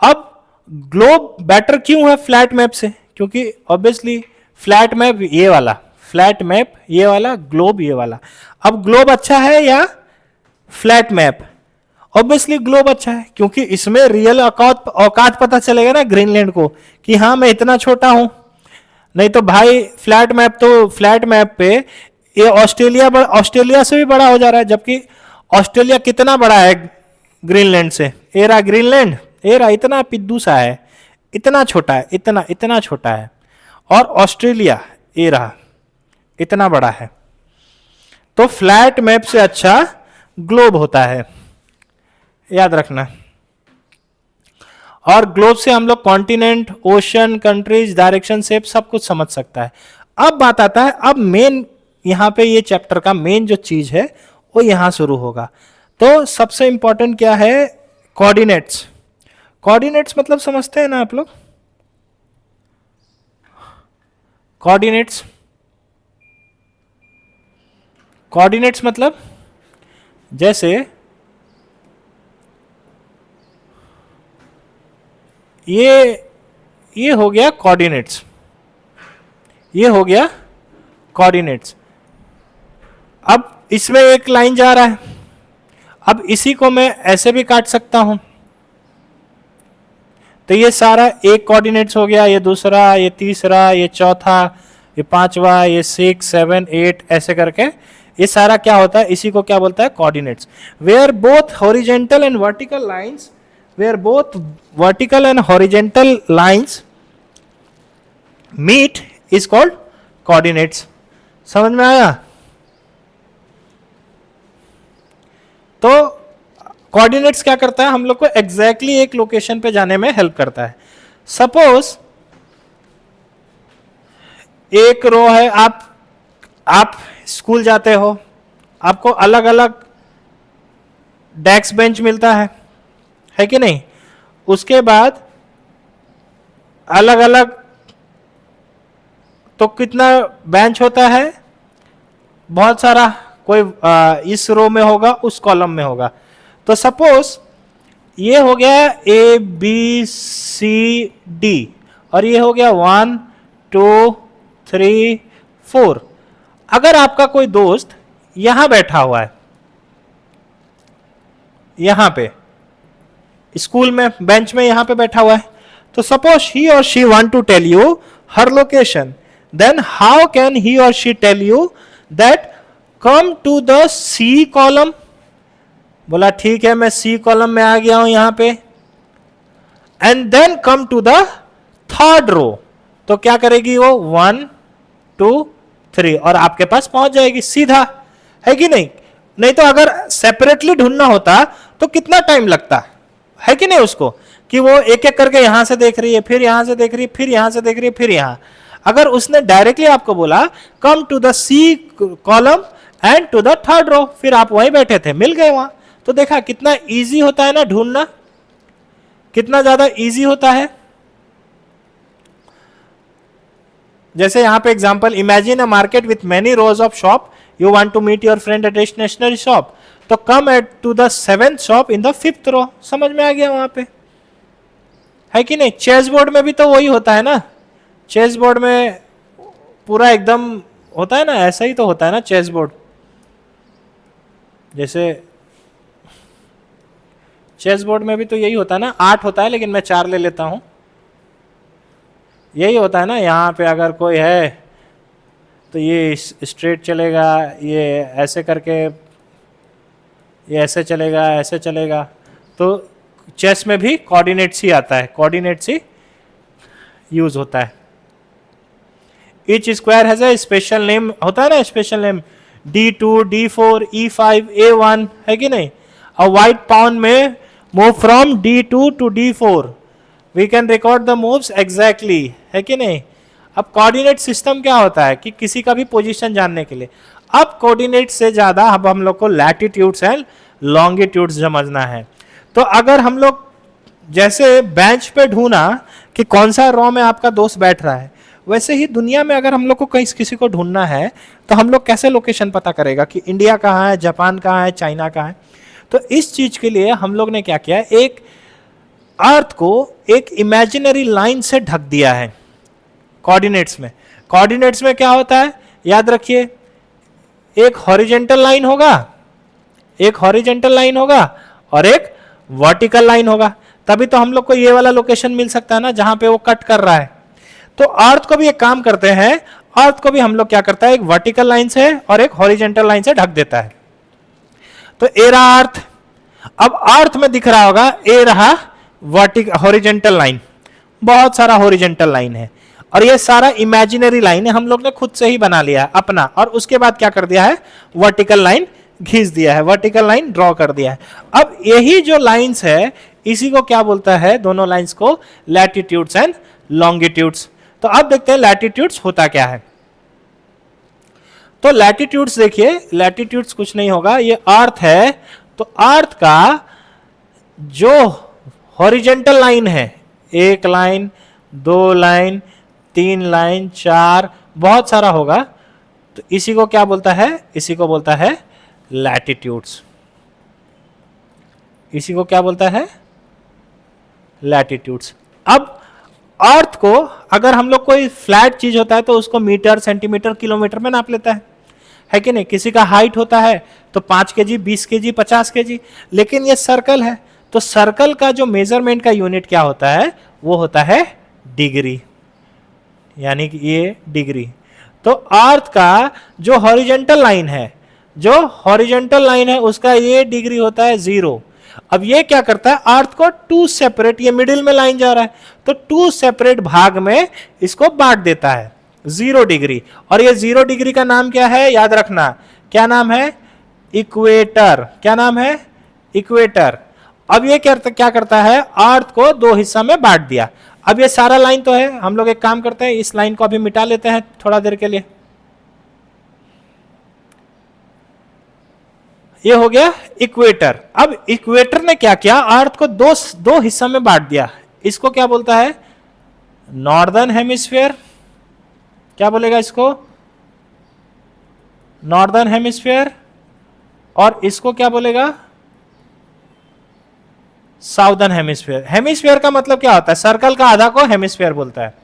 Speaker 1: अब ग्लोब बेटर क्यों है फ्लैट मैप से? क्योंकि ऑब्वियसली फ्लैट मैप ये वाला, फ्लैट मैप ये वाला, ग्लोब ये वाला। अब ग्लोब अच्छा है या फ्लैट मैप? ऑब्वियसली ग्लोब अच्छा है, क्योंकि इसमें रियल औकात पता चलेगा ना ग्रीनलैंड को कि हाँ मैं इतना छोटा हूं। नहीं तो भाई फ्लैट मैप, तो फ्लैट मैप पे ये ऑस्ट्रेलिया से भी बड़ा हो जा रहा है, जबकि ऑस्ट्रेलिया कितना बड़ा है ग्रीनलैंड से? ए रहा ग्रीनलैंड, ए रहा इतना पिद्दू सा है, इतना छोटा है, इतना इतना छोटा है। और ऑस्ट्रेलिया ए रहा इतना बड़ा है। तो फ्लैट मैप से अच्छा ग्लोब होता है, याद रखना। और ग्लोब से हम लोग continent, ocean, countries, direction, shape सब कुछ समझ सकता है। अब बात आता है, अब मेन यहां पे ये चैप्टर का मेन जो चीज है वो यहां शुरू होगा। तो सबसे इंपॉर्टेंट क्या है? कोऑर्डिनेट्स। कोऑर्डिनेट्स मतलब समझते हैं ना आप लोग? कोऑर्डिनेट्स, कोऑर्डिनेट्स मतलब जैसे ये हो गया कोऑर्डिनेट्स, ये हो गया कोऑर्डिनेट्स। अब इसमें एक लाइन जा रहा है, अब इसी को मैं ऐसे भी काट सकता हूं। तो ये सारा एक कोऑर्डिनेट्स हो गया, ये दूसरा, ये तीसरा, ये चौथा, ये पांचवा, ये 6, 7, 8 ऐसे करके ये सारा क्या होता है? इसी को क्या बोलता है? Coordinates. Where both horizontal and vertical lines, where both vertical and horizontal lines meet is called coordinates. समझ में आया? तो कोऑर्डिनेट्स क्या करता है? हम लोग को एग्जैक्टली एक लोकेशन पे जाने में हेल्प करता है। सपोज एक रो है, आप स्कूल जाते हो, आपको अलग अलग डेस्क बेंच मिलता है कि नहीं? उसके बाद अलग अलग तो कितना बेंच होता है? बहुत सारा। कोई इस रो में होगा, उस कॉलम में होगा। तो सपोज ये हो गया ए बी सी डी, और ये हो गया 1 2 3 4। अगर आपका कोई दोस्त यहां बैठा हुआ है, यहां पे स्कूल में बेंच में यहां पे बैठा हुआ है, तो suppose he or she want to tell you her location, then how can he or she tell you that come to the C column? बोला ठीक है, मैं सी कॉलम में आ गया हूं यहां पे, and then come to the third row. तो क्या करेगी वो? 1 2 3 और आपके पास पहुंच जाएगी सीधा, है कि नहीं? नहीं तो अगर सेपरेटली ढूंढना होता तो कितना टाइम लगता है कि नहीं उसको, कि वो एक एक करके यहां से देख रही है, फिर यहां से देख रही है, फिर यहां से देख रही है, फिर यहां। अगर उसने डायरेक्टली आपको बोला come to the C column and to the third row, फिर आप वहीं बैठे थे, मिल गए वहां। तो देखा कितना इजी होता है ना ढूंढना, कितना ज्यादा इजी होता है। जैसे यहां पे example, imagine a market with many rows of shop, you want to meet your friend at a stationery shop, तो come at to the 7th shop in the 5th row. समझ में आ गया वहां पे, है कि नहीं? चेस बोर्ड में भी तो वही होता है ना, चेस बोर्ड में पूरा एकदम होता है ना, ऐसा ही तो होता है ना चेस बोर्ड। जैसे चेस बोर्ड में भी तो यही होता है ना, 8 होता है, लेकिन मैं 4 ले लेता हूं। यही होता है ना, यहां पे अगर कोई है तो ये स्ट्रेट चलेगा, ये ऐसे करके, ये ऐसे चलेगा, ऐसे चलेगा। तो चेस में भी कोऑर्डिनेट्स ही आता है, कोऑर्डिनेट्स ही यूज होता है। Each square has a special name, होता है ना special name, D2, D4, E5, A1, है कि नहीं? अ व्हाइट पाउन में move from D2 to D4, we can record the moves exactly, है कि नहीं? अब कोऑर्डिनेट सिस्टम क्या होता है कि किसी का भी पोजीशन जानने के लिए, अब कोऑर्डिनेट से ज्यादा अब हम लोग को लैटिट्यूड्स एंड लॉन्गिट्यूड्स समझना है। तो अगर हम लोग जैसे बेंच पे ढूंढना कि कौन सा रो में आपका दोस्त बैठ रहा है, वैसे ही दुनिया में अगर हम लोग को कहीं किसी को ढूंढना है तो हम लोग कैसे लोकेशन पता करेगा कि इंडिया कहाँ है, जापान कहाँ है, चाइना कहाँ है? तो इस चीज के लिए हम लोग ने क्या किया, एक अर्थ को एक इमेजिनरी लाइन से ढक दिया है कोऑर्डिनेट्स में। कोऑर्डिनेट्स में क्या होता है, याद रखिए, एक हॉरिजेंटल लाइन होगा, एक हॉरिजेंटल लाइन होगा और एक वर्टिकल लाइन होगा, तभी तो हम लोग को ये वाला लोकेशन मिल सकता है ना जहां पे वो कट कर रहा है। तो अर्थ को भी एक काम करते हैं, अर्थ को भी हम लोग क्या करता है, एक वर्टिकल लाइन से और एक हॉरिजेंटल लाइन से ढक देता है। तो ए रहा अर्थ, अब अर्थ में दिख रहा होगा ए रहा वर्टिकल हॉरिजेंटल लाइन, बहुत सारा हॉरिजेंटल लाइन है और ये सारा इमेजिनरी लाइन है, हम लोग ने खुद से ही बना लिया है अपना, और उसके बाद क्या कर दिया है, वर्टिकल लाइन खींच दिया है, वर्टिकल लाइन ड्रॉ कर दिया है। अब यही जो लाइंस है इसी को क्या बोलता है, दोनों लाइंस को लैटिट्यूड्स एंड लॉन्गिट्यूड्स। तो अब देखते हैं लैटिट्यूड्स होता क्या है। तो लैटिट्यूड्स देखिए, लैटिट्यूड्स कुछ नहीं होगा, ये अर्थ है, तो अर्थ का जो हॉरिजेंटल लाइन है, एक लाइन, दो लाइन, तीन लाइन, चार, बहुत सारा होगा, तो इसी को क्या बोलता है, इसी को बोलता है लैटिट्यूड्स। इसी को क्या बोलता है, लैटिट्यूड्स। अब अर्थ को अगर हम लोग कोई फ्लैट चीज होता है तो उसको मीटर, सेंटीमीटर, किलोमीटर में नाप लेता है कि नहीं। किसी का हाइट होता है तो 5 kg, 20 kg, 50 kg, लेकिन ये सर्कल है तो सर्कल का जो मेजरमेंट का यूनिट क्या होता है, वो होता है डिग्री, यानी कि ये डिग्री। तो अर्थ का जो हॉरिजेंटल लाइन है, जो हॉरिजेंटल लाइन है उसका ये डिग्री होता है 0। अब ये क्या करता है, अर्थ को 2 सेपरेट, ये मिडिल में लाइन जा रहा है तो 2 सेपरेट भाग में इसको बांट देता है 0 डिग्री। और ये 0 डिग्री का नाम क्या है, याद रखना, क्या नाम है, इक्वेटर। क्या नाम है, इक्वेटर। अब ये क्या करता है, अर्थ को 2 हिस्सा में बांट दिया। अब ये सारा लाइन तो है, हम लोग एक काम करते हैं, इस लाइन को अभी मिटा लेते हैं थोड़ा देर के लिए। ये हो गया इक्वेटर। अब इक्वेटर ने क्या किया, अर्थ को दो हिस्सा में बांट दिया। इसको क्या बोलता है, नॉर्दर्न हेमिस्फीयर। क्या बोलेगा इसको, नॉर्दर्न हेमिस्फीयर। और इसको क्या बोलेगा, साउदर्न हेमिस्फीयर। हेमिस्फीयर का मतलब क्या होता है, सर्कल का आधा को हेमिस्फीयर बोलता है।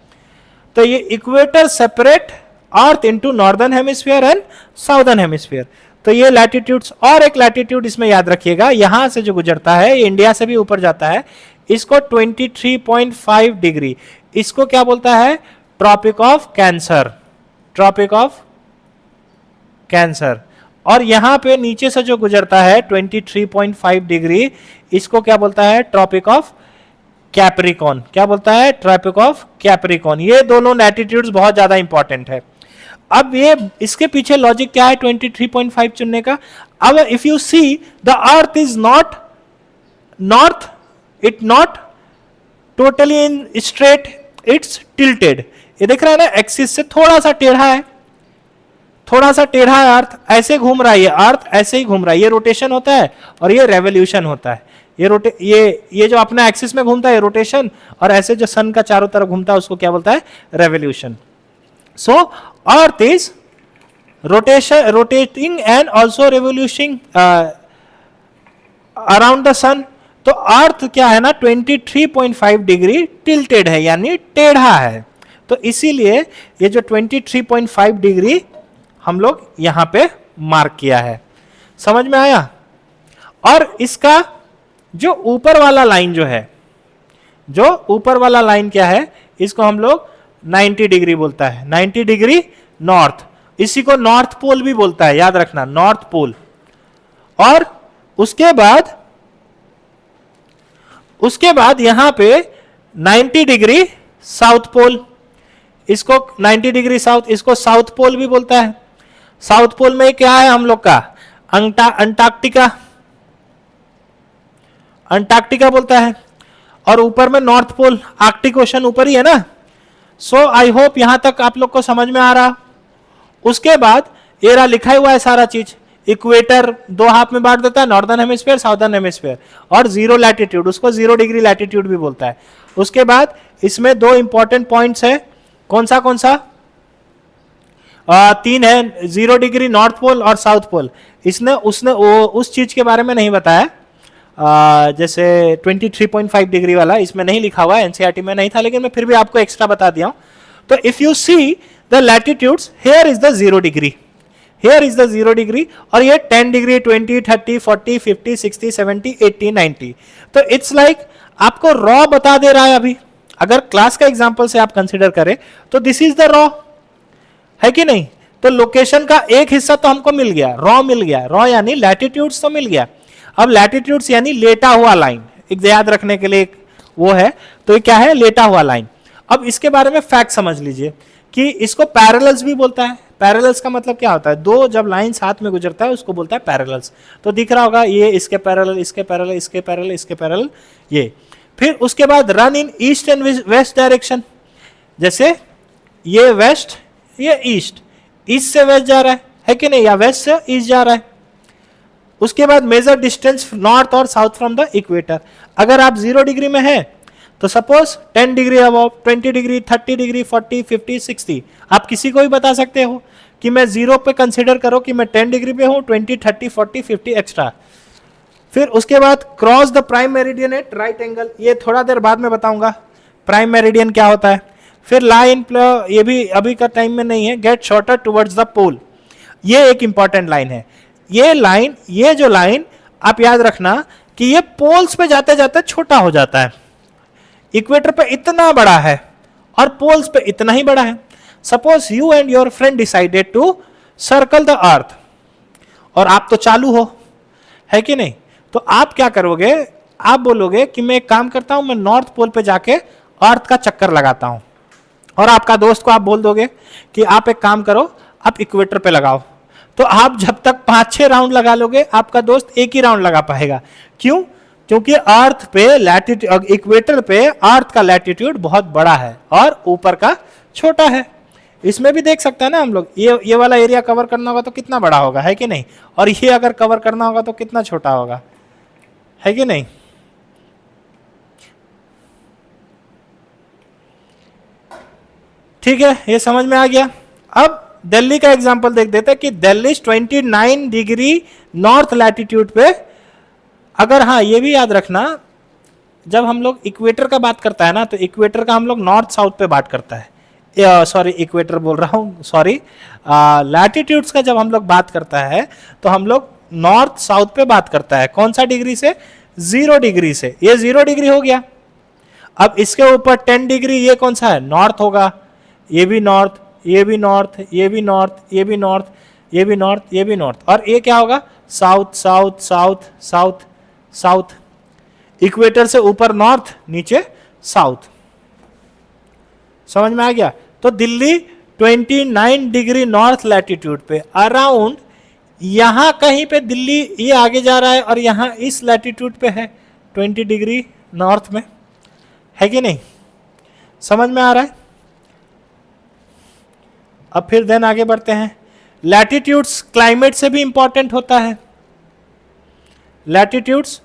Speaker 1: तो ये equator separate earth into northern hemisphere and southern hemisphere. तो ये लैटिट्यूड्स। और एक लैटिट्यूड इसमें याद रखिएगा, यहां से जो गुजरता है ये इंडिया से भी ऊपर जाता है, इसको 23.5 डिग्री, इसको क्या बोलता है, tropic of cancer. Tropic of cancer. और यहां पे नीचे से जो गुजरता है 23.5 डिग्री, इसको क्या बोलता है, ट्रॉपिक ऑफ कैप्रिकॉन। क्या बोलता है, ट्रॉपिक ऑफ कैप्रिकॉन। ये दोनों लैटिट्यूड्स बहुत ज्यादा इंपॉर्टेंट है। अब ये इसके पीछे लॉजिक क्या है 23.5 चुनने का। अब if you see the earth is not north, it not totally in straight, it's tilted. ये देख रहा है ना, एक्सिस से थोड़ा सा टेढ़ा है, थोड़ा सा टेढ़ा है अर्थ, ऐसे घूम रहा है, ये अर्थ ऐसे ही घूम रहा है। ये रोटेशन होता है और ये रेवोल्यूशन होता है। ये जो अपना एक्सिस में घूमता है रोटेशन, और ऐसे जो सन का चारों तरफ घूमता है उसको क्या बोलता है, revolution. So Earth is rotating and also revolutioning around the sun. तो अर्थ क्या है ना 23.5 डिग्री टिल्टेड है, यानी टेढ़ा है। तो इसीलिए ये जो 23.5 डिग्री हम लोग यहां पे मार्क किया है। समझ में आया। और इसका जो ऊपर वाला लाइन जो है, जो ऊपर वाला लाइन क्या है, इसको हम लोग 90 डिग्री बोलता है, 90 डिग्री नॉर्थ। इसी को नॉर्थ पोल भी बोलता है, याद रखना, नॉर्थ पोल। और उसके बाद यहां पे 90 डिग्री साउथ पोल, इसको 90 डिग्री साउथ, इसको साउथ पोल भी बोलता है। साउथ पोल में क्या है हम लोग का, अंटार्कटिका, अंटार्कटिका बोलता है। और ऊपर में नॉर्थ पोल, आर्कटिक ओशन ऊपर ही है ना। सो आई होप यहां तक आप लोग को समझ में आ रहा। उसके बाद ये रहा लिखा हुआ है सारा चीज। इक्वेटर 2 हाफ में बांट देता है, नॉर्दर्न हेमिस्फीयर, साउदर्न हेमिस्फीयर। और 0 लैटिट्यूड, उसको 0 डिग्री लैटिट्यूड भी बोलता है। उसके बाद इसमें 2 इंपॉर्टेंट पॉइंट्स है, कौन सा 3 है, 0 डिग्री नॉर्थ पोल और साउथ पोल। उसने उस चीज के बारे में नहीं बताया, जैसे 23.5 डिग्री वाला, इसमें नहीं लिखा हुआ, एनसीईआरटी में नहीं था, लेकिन मैं फिर भी आपको एक्स्ट्रा बता दिया हूं। तो if you see the latitudes, here is the 0 degree, here is the 0 degree, और ये 10 डिग्री, 20, 30, 40, 50, 60, 70, 80, 90। तो इट्स लाइक आपको रॉ बता दे रहा है। अभी अगर क्लास का एग्जांपल से आप कंसिडर करें तो दिस इज द रॉ, है कि नहीं? तो लोकेशन का एक हिस्सा तो हमको मिल गया, रॉ मिल गया, रॉ यानी लैटिट्यूड्स तो मिल गया। अब लैटिट्यूड्स यानी लेटा हुआ लाइन, एक याद रखने के लिए वो है, तो ये क्या है? लेटा हुआ लाइन। अब इसके बारे में फैक्ट समझ लीजिए कि इसको पैरेलल्स भी बोलता है। पैरेलल्स का मतलब क्या होता है? दो जब लाइन साथ में गुजरता है उसको बोलता है पैरेलल्स। तो दिख रहा होगा ये इसके पैरेलल, इसके पैरेलल, इसके पैरेलल, इसके पैरेलल, ये। फिर उसके बाद run in east and west direction, जैसे ये वेस्ट, ये ईस्ट, ईस्ट से वेस्ट जा रहा है कि नहीं, या वेस्ट से ईस्ट जा रहा है। उसके बाद मेजर डिस्टेंस नॉर्थ और साउथ फ्रॉम द इक्वेटर। अगर आप 0 डिग्री में है तो suppose 10 degree above, 20 degree, 30 degree, 40, 50, 60, आप किसी को भी बता सकते हो कि मैं 0 पे कंसिडर करो कि मैं 10 डिग्री पे हूं, 20, 30, 40, 50 एक्स्ट्रा। फिर उसके बाद cross the prime meridian at right angle, ये थोड़ा देर बाद में बताऊंगा प्राइम मेरिडियन क्या होता है। फिर लाइन, ये भी अभी का टाइम में नहीं है, गेट शॉर्टर टुवर्ड्स द पोल, ये एक इंपॉर्टेंट लाइन है। ये लाइन, ये जो लाइन आप याद रखना कि ये पोल्स पे जाते जाते छोटा हो जाता है। इक्वेटर पे इतना बड़ा है और पोल्स पे इतना ही बड़ा है। Suppose you and your friend decided to circle the earth, और आप तो चालू हो, है कि नहीं? तो आप क्या करोगे? आप बोलोगे कि मैं एक काम करता हूं, मैं नॉर्थ पोल पे जाके अर्थ का चक्कर लगाता हूं, और आपका दोस्त को आप बोल दोगे कि आप एक काम करो, आप इक्वेटर पे लगाओ। तो आप जब तक 5-6 राउंड लगा लोगे, आपका दोस्त एक ही राउंड लगा पाएगा। क्यों? क्योंकि अर्थ पे लैटिट्यूड, इक्वेटर पे अर्थ का लैटिट्यूड बहुत बड़ा है और ऊपर का छोटा है। इसमें भी देख सकते हैं ना हम लोग, ये वाला एरिया कवर करना होगा तो कितना बड़ा होगा, है कि नहीं? और ये अगर कवर करना होगा तो कितना छोटा होगा, है कि नहीं? ठीक है, ये समझ में आ गया। अब दिल्ली का एग्जांपल देख देते हैं कि दिल्ली 29 डिग्री नॉर्थ लैटिट्यूड पे, अगर, हाँ ये भी याद रखना, जब हम लोग इक्वेटर का बात करता है ना, तो इक्वेटर का हम लोग नॉर्थ साउथ पे बात करता है। सॉरी, इक्वेटर बोल रहा हूँ, सॉरी, लैटिट्यूड्स का जब हम लोग बात करता है तो हम लोग नॉर्थ साउथ पे बात करता है। कौन सा डिग्री से? 0 डिग्री से। ये 0 डिग्री हो गया। अब इसके ऊपर 10 डिग्री, ये कौन सा है? नॉर्थ होगा। ये भी नॉर्थ, ये भी नॉर्थ, ये भी नॉर्थ, ये भी नॉर्थ, ये भी नॉर्थ, ये भी नॉर्थ, और ये क्या होगा? South, south, south, south, south. Equator से ऊपर नॉर्थ, नीचे साउथ। समझ में आ गया? तो दिल्ली 29 डिग्री नॉर्थ लैटिट्यूड पे, अराउंड यहां कहीं पे दिल्ली ये आगे जा रहा है, और यहां इस लैटिट्यूड पे है 20 डिग्री नॉर्थ में, है कि नहीं? समझ में आ रहा है? अब फिर देन आगे बढ़ते हैं। लैटिट्यूड्स क्लाइमेट से भी इंपॉर्टेंट होता है। लैटिट्यूड्स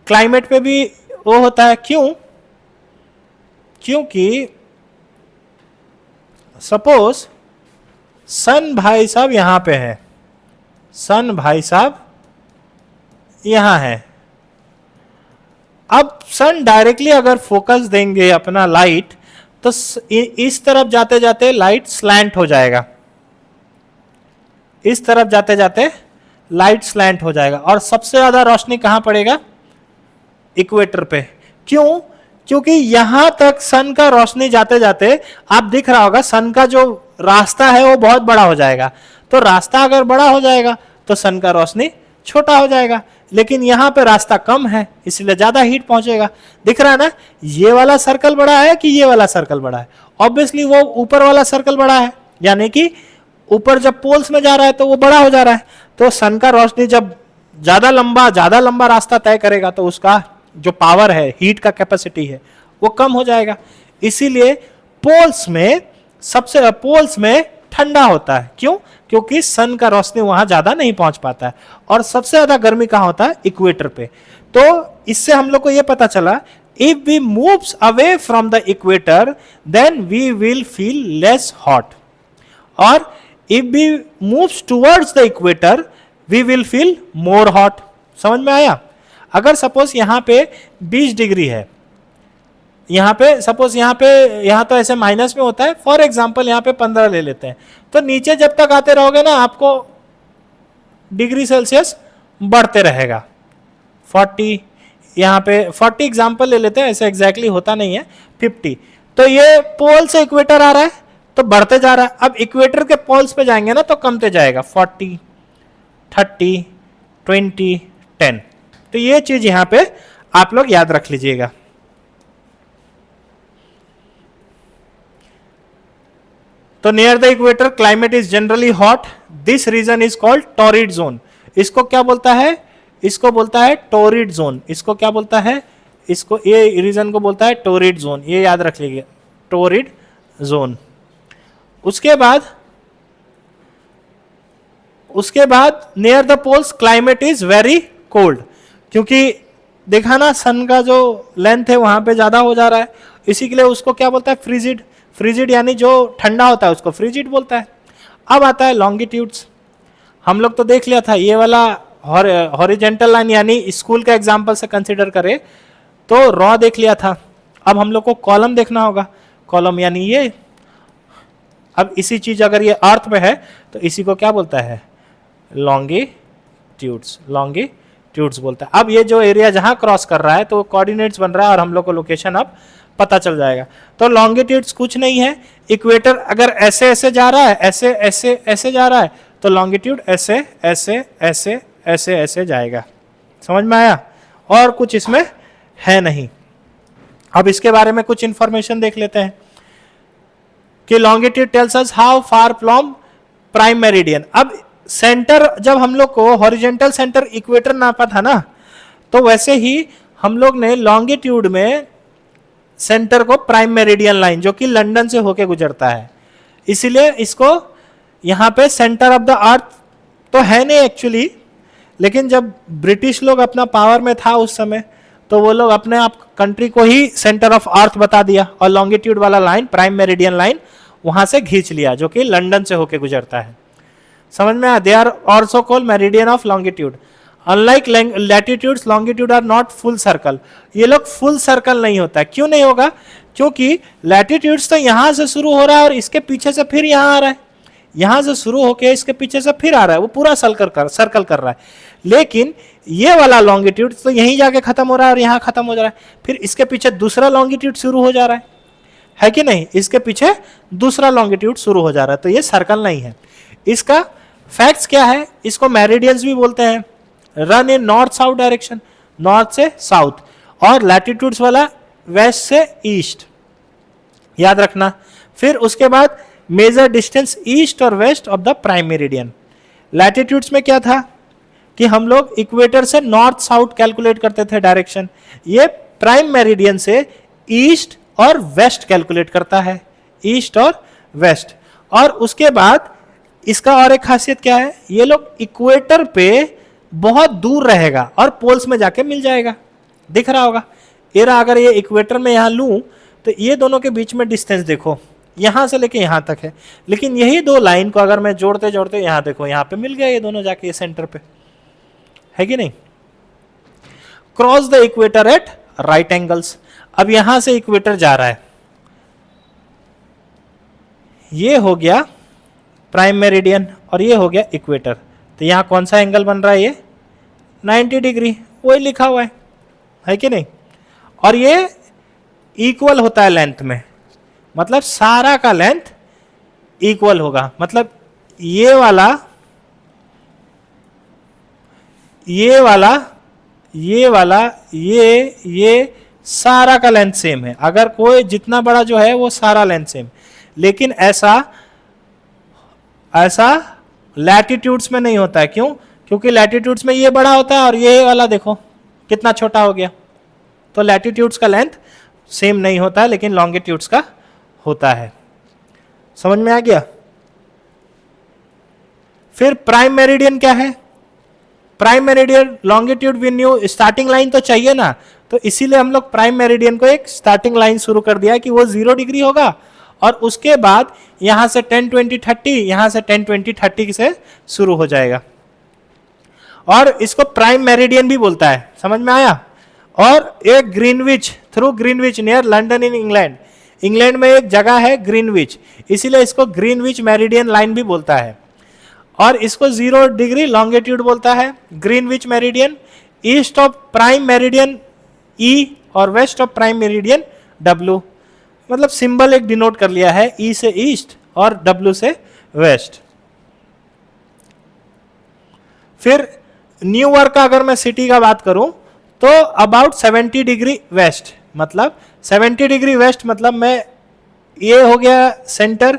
Speaker 1: क्लाइमेट पे भी वो होता है। क्यों? क्योंकि सपोज सन भाई साहब यहां पे है, सन भाई साहब यहां है। अब सन डायरेक्टली अगर फोकस देंगे अपना लाइट, तो इस तरफ जाते जाते लाइट स्लैंट हो जाएगा, इस तरफ जाते जाते लाइट स्लैंट हो जाएगा, और सबसे ज्यादा रोशनी कहां पड़ेगा? इक्वेटर पे। क्यों? क्योंकि यहां तक सन का रोशनी जाते जाते, आप दिख रहा होगा सन का जो रास्ता है वो बहुत बड़ा हो जाएगा। तो रास्ता अगर बड़ा हो जाएगा तो सन का रोशनी छोटा हो जाएगा, लेकिन यहां पे रास्ता कम है इसलिए ज्यादा हीट पहुंचेगा। दिख रहा है ना, ये वाला सर्कल बड़ा है कि ये वाला सर्कल बड़ा है? ऑब्वियसली वो ऊपर वाला सर्कल बड़ा है, यानी कि ऊपर जब पोल्स में जा रहा है तो वो बड़ा हो जा रहा है। तो सन का रोशनी जब ज्यादा लंबा रास्ता तय करेगा तो उसका जो पावर है, हीट का कैपेसिटी है, वो कम हो जाएगा। इसीलिए पोल्स में ठंडा होता है। क्यों? क्योंकि सन का रोशनी वहां ज्यादा नहीं पहुंच पाता है, और सबसे ज्यादा गर्मी कहां होता है? इक्वेटर पे। तो इससे हम लोग को यह पता चला, if we moves away from the equator then we will feel less hot, और if we moves towards the equator we will feel more hot. समझ में आया? अगर सपोज यहाँ पे 20 डिग्री है, यहाँ पे सपोज यहाँ तो ऐसे माइनस में होता है, फॉर एग्जाम्पल यहाँ पे 15 ले लेते हैं, तो नीचे जब तक आते रहोगे ना आपको डिग्री सेल्सियस बढ़ते रहेगा। 40, यहाँ पे 40 एग्जाम्पल ले लेते हैं, ऐसे एग्जैक्टली होता नहीं है, 50। तो ये पोल से इक्वेटर आ रहा है तो बढ़ते जा रहा है, अब इक्वेटर के पोल्स पे जाएंगे ना तो कमते जाएगा, 40, 30, 20, 10। तो ये चीज यहां पे आप लोग याद रख लीजिएगा। तो near the equator climate is generally hot, this region is called torrid zone. इसको क्या बोलता है? इसको बोलता है टॉरिड जोन। इसको क्या बोलता है? इसको, ये रीजन को बोलता है टॉरिड जोन, ये याद रख लीजिए, टॉरिड जोन। उसके बाद near the poles climate is very cold, क्योंकि देखा ना सन का जो लेंथ है वहां पे ज्यादा हो जा रहा है, इसी के लिए उसको क्या बोलता है? फ्रिजिड। फ्रिजिड यानी जो ठंडा होता है उसको फ्रिजिड बोलता है। अब आता है लॉन्गिट्यूड्स। हम लोग तो देख लिया था ये वाला हॉरिजेंटल लाइन, यानी स्कूल का एग्जाम्पल से कंसिडर करें तो रॉ देख लिया था। अब हम लोग को कॉलम देखना होगा। कॉलम यानी ये, अब इसी चीज अगर ये अर्थ में है तो इसी को क्या बोलता है? लॉन्गिट्यूड्स। लॉन्गिट्यूड्स बोलता है। अब ये जो एरिया जहां क्रॉस कर रहा है तो कोऑर्डिनेट्स बन रहा है और हम लोग को लोकेशन अब पता चल जाएगा। तो लॉन्गिट्यूड्स कुछ नहीं है, इक्वेटर अगर ऐसे ऐसे जा रहा है, ऐसे ऐसे ऐसे जा रहा है, तो लॉन्गिट्यूड ऐसे ऐसे ऐसे ऐसे ऐसे जाएगा। समझ में आया? और कुछ इसमें है नहीं। अब इसके बारे में कुछ इंफॉर्मेशन देख लेते हैं कि longitude tells us how far from prime meridian. अब सेंटर, जब हम लोग को हॉरिजेंटल सेंटर इक्वेटर नापा था ना, तो वैसे ही हम लोग ने लॉन्गिट्यूड में सेंटर को प्राइम मेरिडियन लाइन, जो कि लंदन से होके गुजरता है, इसीलिए इसको यहां पे सेंटर ऑफ द अर्थ तो है नहीं एक्चुअली, लेकिन जब ब्रिटिश लोग अपना पावर में था उस समय, तो वो लोग अपने आप कंट्री को ही सेंटर ऑफ अर्थ बता दिया और लॉन्गिट्यूड वाला लाइन, प्राइम मेरिडियन लाइन, वहां से खींच लिया, जो कि लंदन से होके गुजरता है। समझ में आया? They are also called meridian of longitude. Unlike latitudes, longitude are not full circle. ये लोग फुल सर्कल नहीं होता है। क्यों नहीं होगा? क्योंकि लैटिट्यूड्स तो यहां से शुरू हो रहा है और इसके पीछे से फिर यहां आ रहा है, यहां से शुरू होके इसके पीछे से फिर आ रहा है, वो पूरा सर्कल कर रहा है। लेकिन ये वाला लॉन्गिट्यूड तो यहीं जाके खत्म हो रहा है और यहां खत्म हो जा रहा है, फिर इसके पीछे दूसरा लॉन्गिट्यूड शुरू हो जा रहा है कि नहीं? इसके पीछे दूसरा लॉन्गिट्यूड शुरू हो जा रहा है, तो ये सर्कल नहीं है। इसका फैक्ट्स क्या है? इसको मेरिडियंस भी बोलते हैं। Run in north south direction, north से साउथ, और लैटिट्यूड्स वाला वेस्ट से ईस्ट, याद रखना। फिर उसके बाद मेजर डिस्टेंस ईस्ट और west of the prime meridian. Latitudes में क्या था कि हम लोग इक्वेटर से नॉर्थ साउथ कैलकुलेट करते थे डायरेक्शन, ये प्राइम मेरिडियन से ईस्ट और वेस्ट कैलकुलेट करता है, ईस्ट और वेस्ट। और उसके बाद इसका और एक खासियत क्या है? ये लोग इक्वेटर पे बहुत दूर रहेगा और पोल्स में जाके मिल जाएगा। दिख रहा होगा एरा, अगर ये इक्वेटर में यहां लूं तो ये दोनों के बीच में डिस्टेंस देखो, यहां से लेके यहां तक है, लेकिन यही दो लाइन को अगर मैं जोड़ते जोड़ते यहां देखो, यहां पे मिल गया ये दोनों जाके ये सेंटर पे, है कि नहीं? Cross the equator eight right angles. अब यहां से इक्वेटर जा रहा है, ये हो गया प्राइम मेरिडियन और ये हो गया इक्वेटर, तो यहां कौन सा एंगल बन रहा है? ये 90 डिग्री, वही लिखा हुआ है कि नहीं? और ये इक्वल होता है लेंथ में, मतलब सारा का लेंथ इक्वल होगा, मतलब ये वाला ये सारा का लेंथ सेम है। अगर कोई जितना बड़ा जो है वो सारा लेंथ सेम, लेकिन ऐसा लैटिट्यूड्स में नहीं होता है। क्यों? क्योंकि लैटिट्यूड्स में ये बड़ा होता है और ये वाला देखो कितना छोटा हो गया, तो लैटिट्यूड्स का लेंथ सेम नहीं होता है, लेकिन लॉन्गिट्यूड्स का होता है। समझ में आ गया? फिर प्राइम मेरिडियन क्या है? Prime meridian longitude we knew, starting line तो चाहिए ना, तो इसीलिए हम लोग प्राइम मेरिडियन को एक स्टार्टिंग लाइन शुरू कर दिया कि वो 0 डिग्री होगा और उसके बाद यहां से 10 20 30, यहां से 10 20 30 से शुरू हो जाएगा। और इसको प्राइम मेरिडियन भी बोलता है, समझ में आया। और एक Greenwich, through Greenwich near London in England, England में एक जगह है ग्रीनविच, इसीलिए इसको ग्रीनविच मेरिडियन लाइन भी बोलता है। और इसको 0 डिग्री लॉन्गिट्यूड बोलता है Greenwich meridian, east of prime meridian E और west of prime meridian W. मतलब सिंबल एक डिनोट कर लिया है, ई से ईस्ट और डब्ल्यू से वेस्ट। फिर न्यूयॉर्क का अगर मैं सिटी का बात करूं तो अबाउट 70 डिग्री वेस्ट, मतलब 70 डिग्री वेस्ट मतलब मैं, ये हो गया सेंटर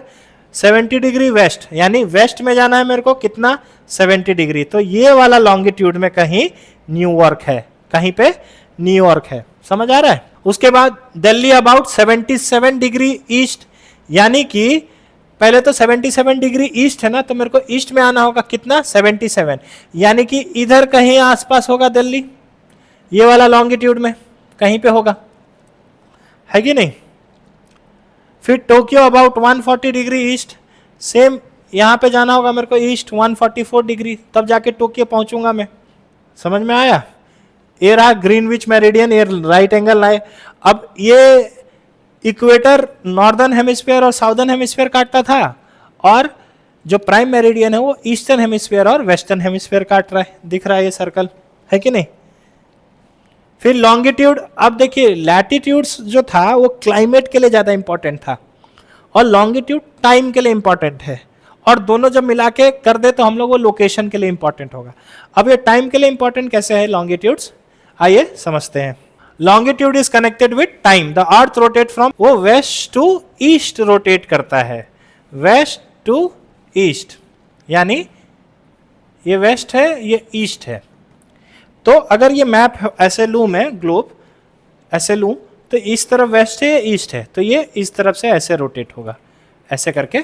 Speaker 1: 70 डिग्री वेस्ट, यानी वेस्ट में जाना है मेरे को कितना 70 डिग्री, तो ये वाला लॉन्गिट्यूड में कहीं न्यूयॉर्क है, कहीं पे न्यूयॉर्क है, समझ आ रहा है। उसके बाद दिल्ली अबाउट 77 डिग्री ईस्ट, यानी कि पहले तो 77 डिग्री ईस्ट है ना, तो मेरे को ईस्ट में आना होगा कितना 77, यानी कि इधर कहीं आसपास होगा दिल्ली, ये वाला लॉन्गिट्यूड में कहीं पे होगा, है कि नहीं। फिर Tokyo about 140 degree east, same यहां पे जाना होगा मेरे को ईस्ट 144 डिग्री, तब जाके टोक्यो पहुंचूंगा मैं, समझ में आया। ये रहा ग्रीनविच मेरिडियन, ये राइट एंगल लाइन। अब ये इक्वेटर नॉर्दर्न हेमिस्फीयर और साउदर्न हेमिस्फीयर काटता था, और जो प्राइम मेरिडियन है वो ईस्टर्न हेमिस्फीयर और वेस्टर्न हेमिस्फीयर काट रहा है, दिख रहा है ये सर्कल, है कि नहीं। फिर लॉन्गिट्यूड, अब देखिए लैटिट्यूड्स जो था वो क्लाइमेट के लिए ज्यादा इंपॉर्टेंट था, और लॉन्गिट्यूड टाइम के लिए इंपॉर्टेंट है, और दोनों जब मिला के कर दे तो हम लोग वो लोकेशन के लिए इंपॉर्टेंट होगा। अब ये टाइम के लिए इंपॉर्टेंट कैसे है लॉन्गिट्यूड्स, आइए समझते हैं। Longitude is connected with time, the earth rotate from, वो वेस्ट टू ईस्ट रोटेट करता है, वेस्ट टू ईस्ट, यानी ये वेस्ट है ये ईस्ट है। तो अगर ये मैप ऐसे लूं मैं, ग्लोब ऐसे लूं, तो इस तरफ वेस्ट है या ईस्ट है, तो ये इस तरफ से ऐसे रोटेट होगा, ऐसे करके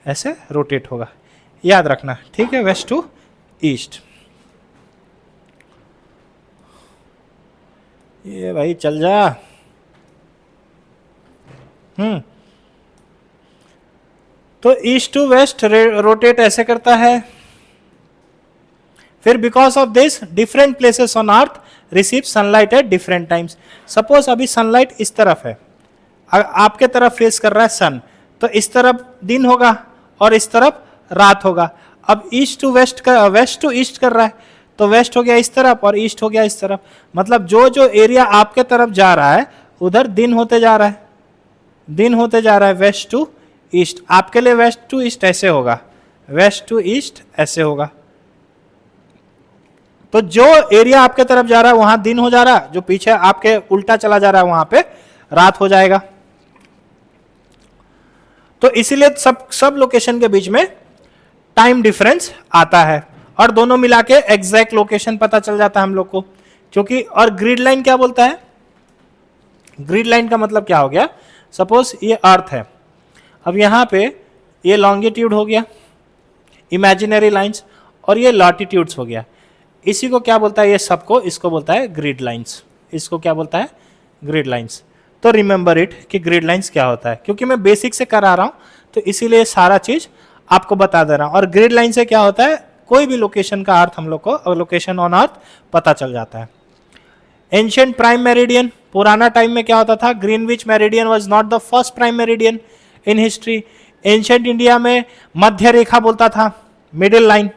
Speaker 1: ऐसे रोटेट होगा, याद रखना, ठीक है, वेस्ट टू ईस्ट। ये भाई चल जा। तो ईस्ट टू वेस्ट रोटेट ऐसे करता है। फिर because of this different places on earth receive sunlight at different times. Suppose अभी सनलाइट इस तरफ है, आपके तरफ फेस कर रहा है सन, तो इस तरफ दिन होगा और इस तरफ रात होगा। अब ईस्ट टू वेस्ट का, वेस्ट टू ईस्ट कर रहा है, तो वेस्ट हो गया इस तरफ और ईस्ट हो गया इस तरफ, मतलब जो जो एरिया आपके तरफ जा रहा है उधर दिन होते जा रहा है, दिन होते जा रहा है वेस्ट टू ईस्ट। आपके लिए वेस्ट टू ईस्ट ऐसे होगा, वेस्ट टू ईस्ट ऐसे होगा। तो जो एरिया आपके तरफ जा रहा है वहां दिन हो जा रहा है, जो पीछे आपके उल्टा चला जा रहा है वहां पे रात हो जाएगा। तो इसीलिए सब लोकेशन के बीच में टाइम डिफरेंस आता है, और दोनों मिला के एग्जैक्ट लोकेशन पता चल जाता है हम लोग को, क्योंकि और ग्रिड लाइन क्या बोलता है, ग्रिड लाइन का मतलब क्या हो गया, सपोज ये अर्थ है, अब यहां पे ये लॉन्गिट्यूड हो गया इमेजिनरी लाइंस, और ये लॉटिट्यूड्स हो गया, इसी को क्या बोलता है, ये सबको इसको बोलता है ग्रिड लाइंस, इसको क्या बोलता है ग्रिड लाइंस। तो रिमेंबर इट कि ग्रिड लाइंस क्या होता है, क्योंकि मैं बेसिक से करा रहा हूं तो इसीलिए सारा चीज आपको बता दे रहा हूं। और ग्रिड लाइन से क्या होता है, कोई भी लोकेशन का अर्थ हम लोग को, लोकेशन ऑन अर्थ पता चल जाता है। एंशिएंट प्राइम मेरिडियन, पुराना टाइम में क्या होता था, Greenwich meridian was not the first prime meridian in history. Ancient India में मध्य रेखा बोलता था, मिडिल लाइन,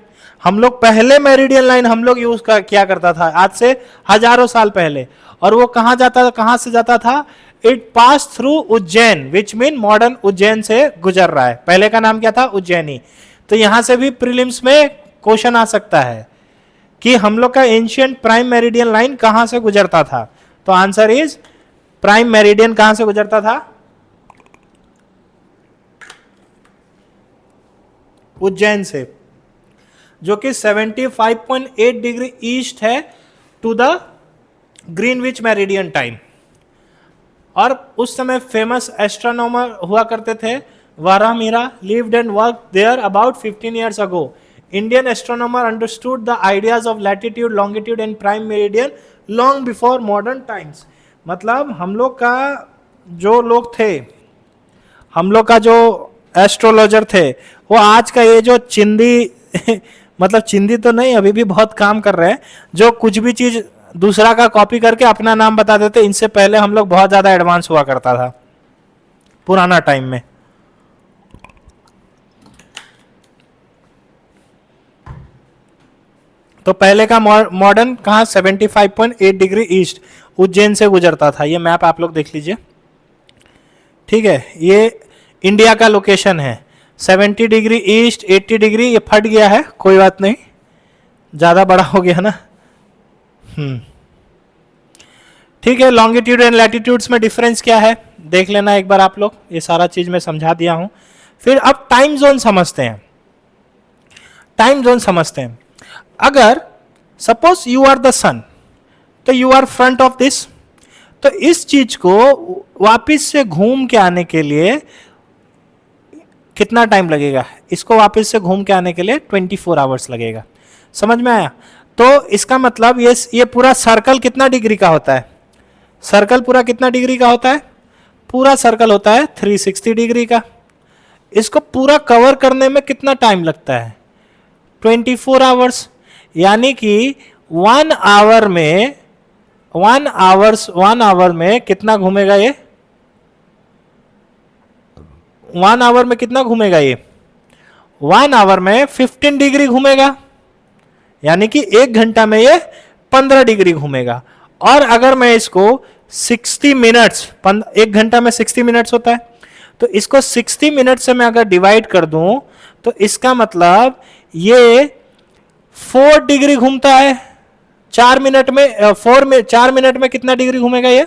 Speaker 1: हम लोग पहले मेरिडियन लाइन हम लोग यूज किया करता था आज से हजारों साल पहले, और वो कहां जाता था, कहां से जाता था, it pass through Ujjain, which mean modern Ujjain से गुजर रहा है, पहले का नाम क्या था उज्जैनी। तो यहां से भी प्रीलिम्स में क्वेश्चन आ सकता है कि हम लोग का एंशिएंट प्राइम मेरिडियन लाइन कहां से गुजरता था, तो आंसर इज प्राइम मेरिडियन कहां से गुजरता था, उज्जैन से, जो कि 75.8 डिग्री ईस्ट है to the Greenwich meridian time. और उस समय फेमस एस्ट्रोनॉमर हुआ करते थे Varahamihira, lived and work there about 15 years ago. Indian astronomer understood the ideas of latitude, longitude and prime meridian long before modern times. मतलब हम लोग का जो लोग थे, हम लोग का जो एस्ट्रोलॉजर थे, वो आज का ये जो चिंदी मतलब चिंदी तो नहीं, अभी भी बहुत काम कर रहे हैं, जो कुछ भी चीज दूसरा का कॉपी करके अपना नाम बता देते। इनसे पहले हम लोग बहुत ज्यादा एडवांस हुआ करता था पुराना टाइम में। तो पहले का मॉडर्न कहाँ 75.8 डिग्री ईस्ट उज्जैन से गुजरता था। ये मैप आप लोग देख लीजिए, ठीक है। ये इंडिया का लोकेशन है, 70 डिग्री ईस्ट, 80 डिग्री। ये फट गया है, कोई बात नहीं, ज्यादा बड़ा हो गया ना। ठीक है। लॉन्गिट्यूड एंड लैटिट्यूड्स में डिफरेंस क्या है देख लेना एक बार आप लोग, ये सारा चीज मैं समझा दिया हूं। फिर अब टाइम जोन समझते हैं। टाइम जोन समझते हैं। अगर suppose you are the sun, तो you are front of this, तो इस चीज को वापिस से घूम के आने के लिए कितना टाइम लगेगा? इसको वापस से घूम के आने के लिए 24 आवर्स लगेगा। समझ में आया? तो इसका मतलब ये पूरा सर्कल कितना डिग्री का होता है? सर्कल पूरा कितना डिग्री का होता है? पूरा सर्कल होता है 360 डिग्री का। इसको पूरा कवर करने में कितना टाइम लगता है? 24 आवर्स। यानी कि 1 आवर में कितना घूमेगा ये? 1 आवर में कितना घूमेगा ये? 1 आवर में 15 डिग्री घूमेगा, यानी कि 1 घंटा में ये 15 डिग्री घूमेगा। और अगर मैं इसको 60 मिनट्स, 1 घंटा में 60 मिनट्स होता है, तो इसको 60 मिनट से मैं अगर डिवाइड कर दूं तो इसका मतलब ये 4 डिग्री घूमता है 4 मिनट में। 4 मिनट में कितना डिग्री घूमेगा ये?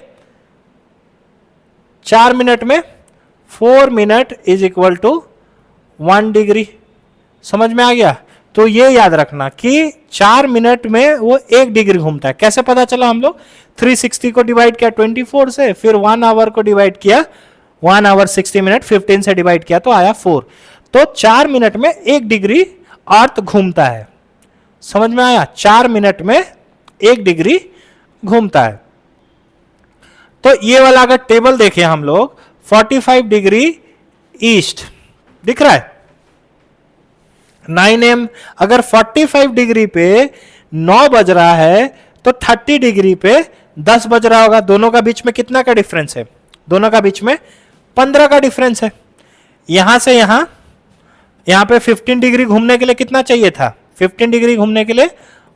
Speaker 1: 4 मिनट में 4 minute is equal to 1 degree. समझ में आ गया? तो ये याद रखना कि 4 मिनट में वो 1 डिग्री घूमता है। कैसे पता चला? हम लोग 360 को डिवाइड किया 24 से, फिर 1 आवर को डिवाइड किया, 1 आवर 60 मिनट 15 से डिवाइड किया तो आया 4। तो 4 मिनट में 1 डिग्री अर्थ घूमता है। समझ में आया? 4 मिनट में 1 डिग्री घूमता है। तो ये वाला अगर टेबल देखें हम लोग, 45 डिग्री ईस्ट दिख रहा है 9 AM। अगर 45 डिग्री पे 9 बज रहा है तो 30 डिग्री पे 10 बज रहा होगा। दोनों का बीच में कितना का डिफरेंस है? दोनों का बीच में 15 का डिफरेंस है। यहां से यहां पे 15 डिग्री घूमने के लिए कितना चाहिए था? 15 डिग्री घूमने के लिए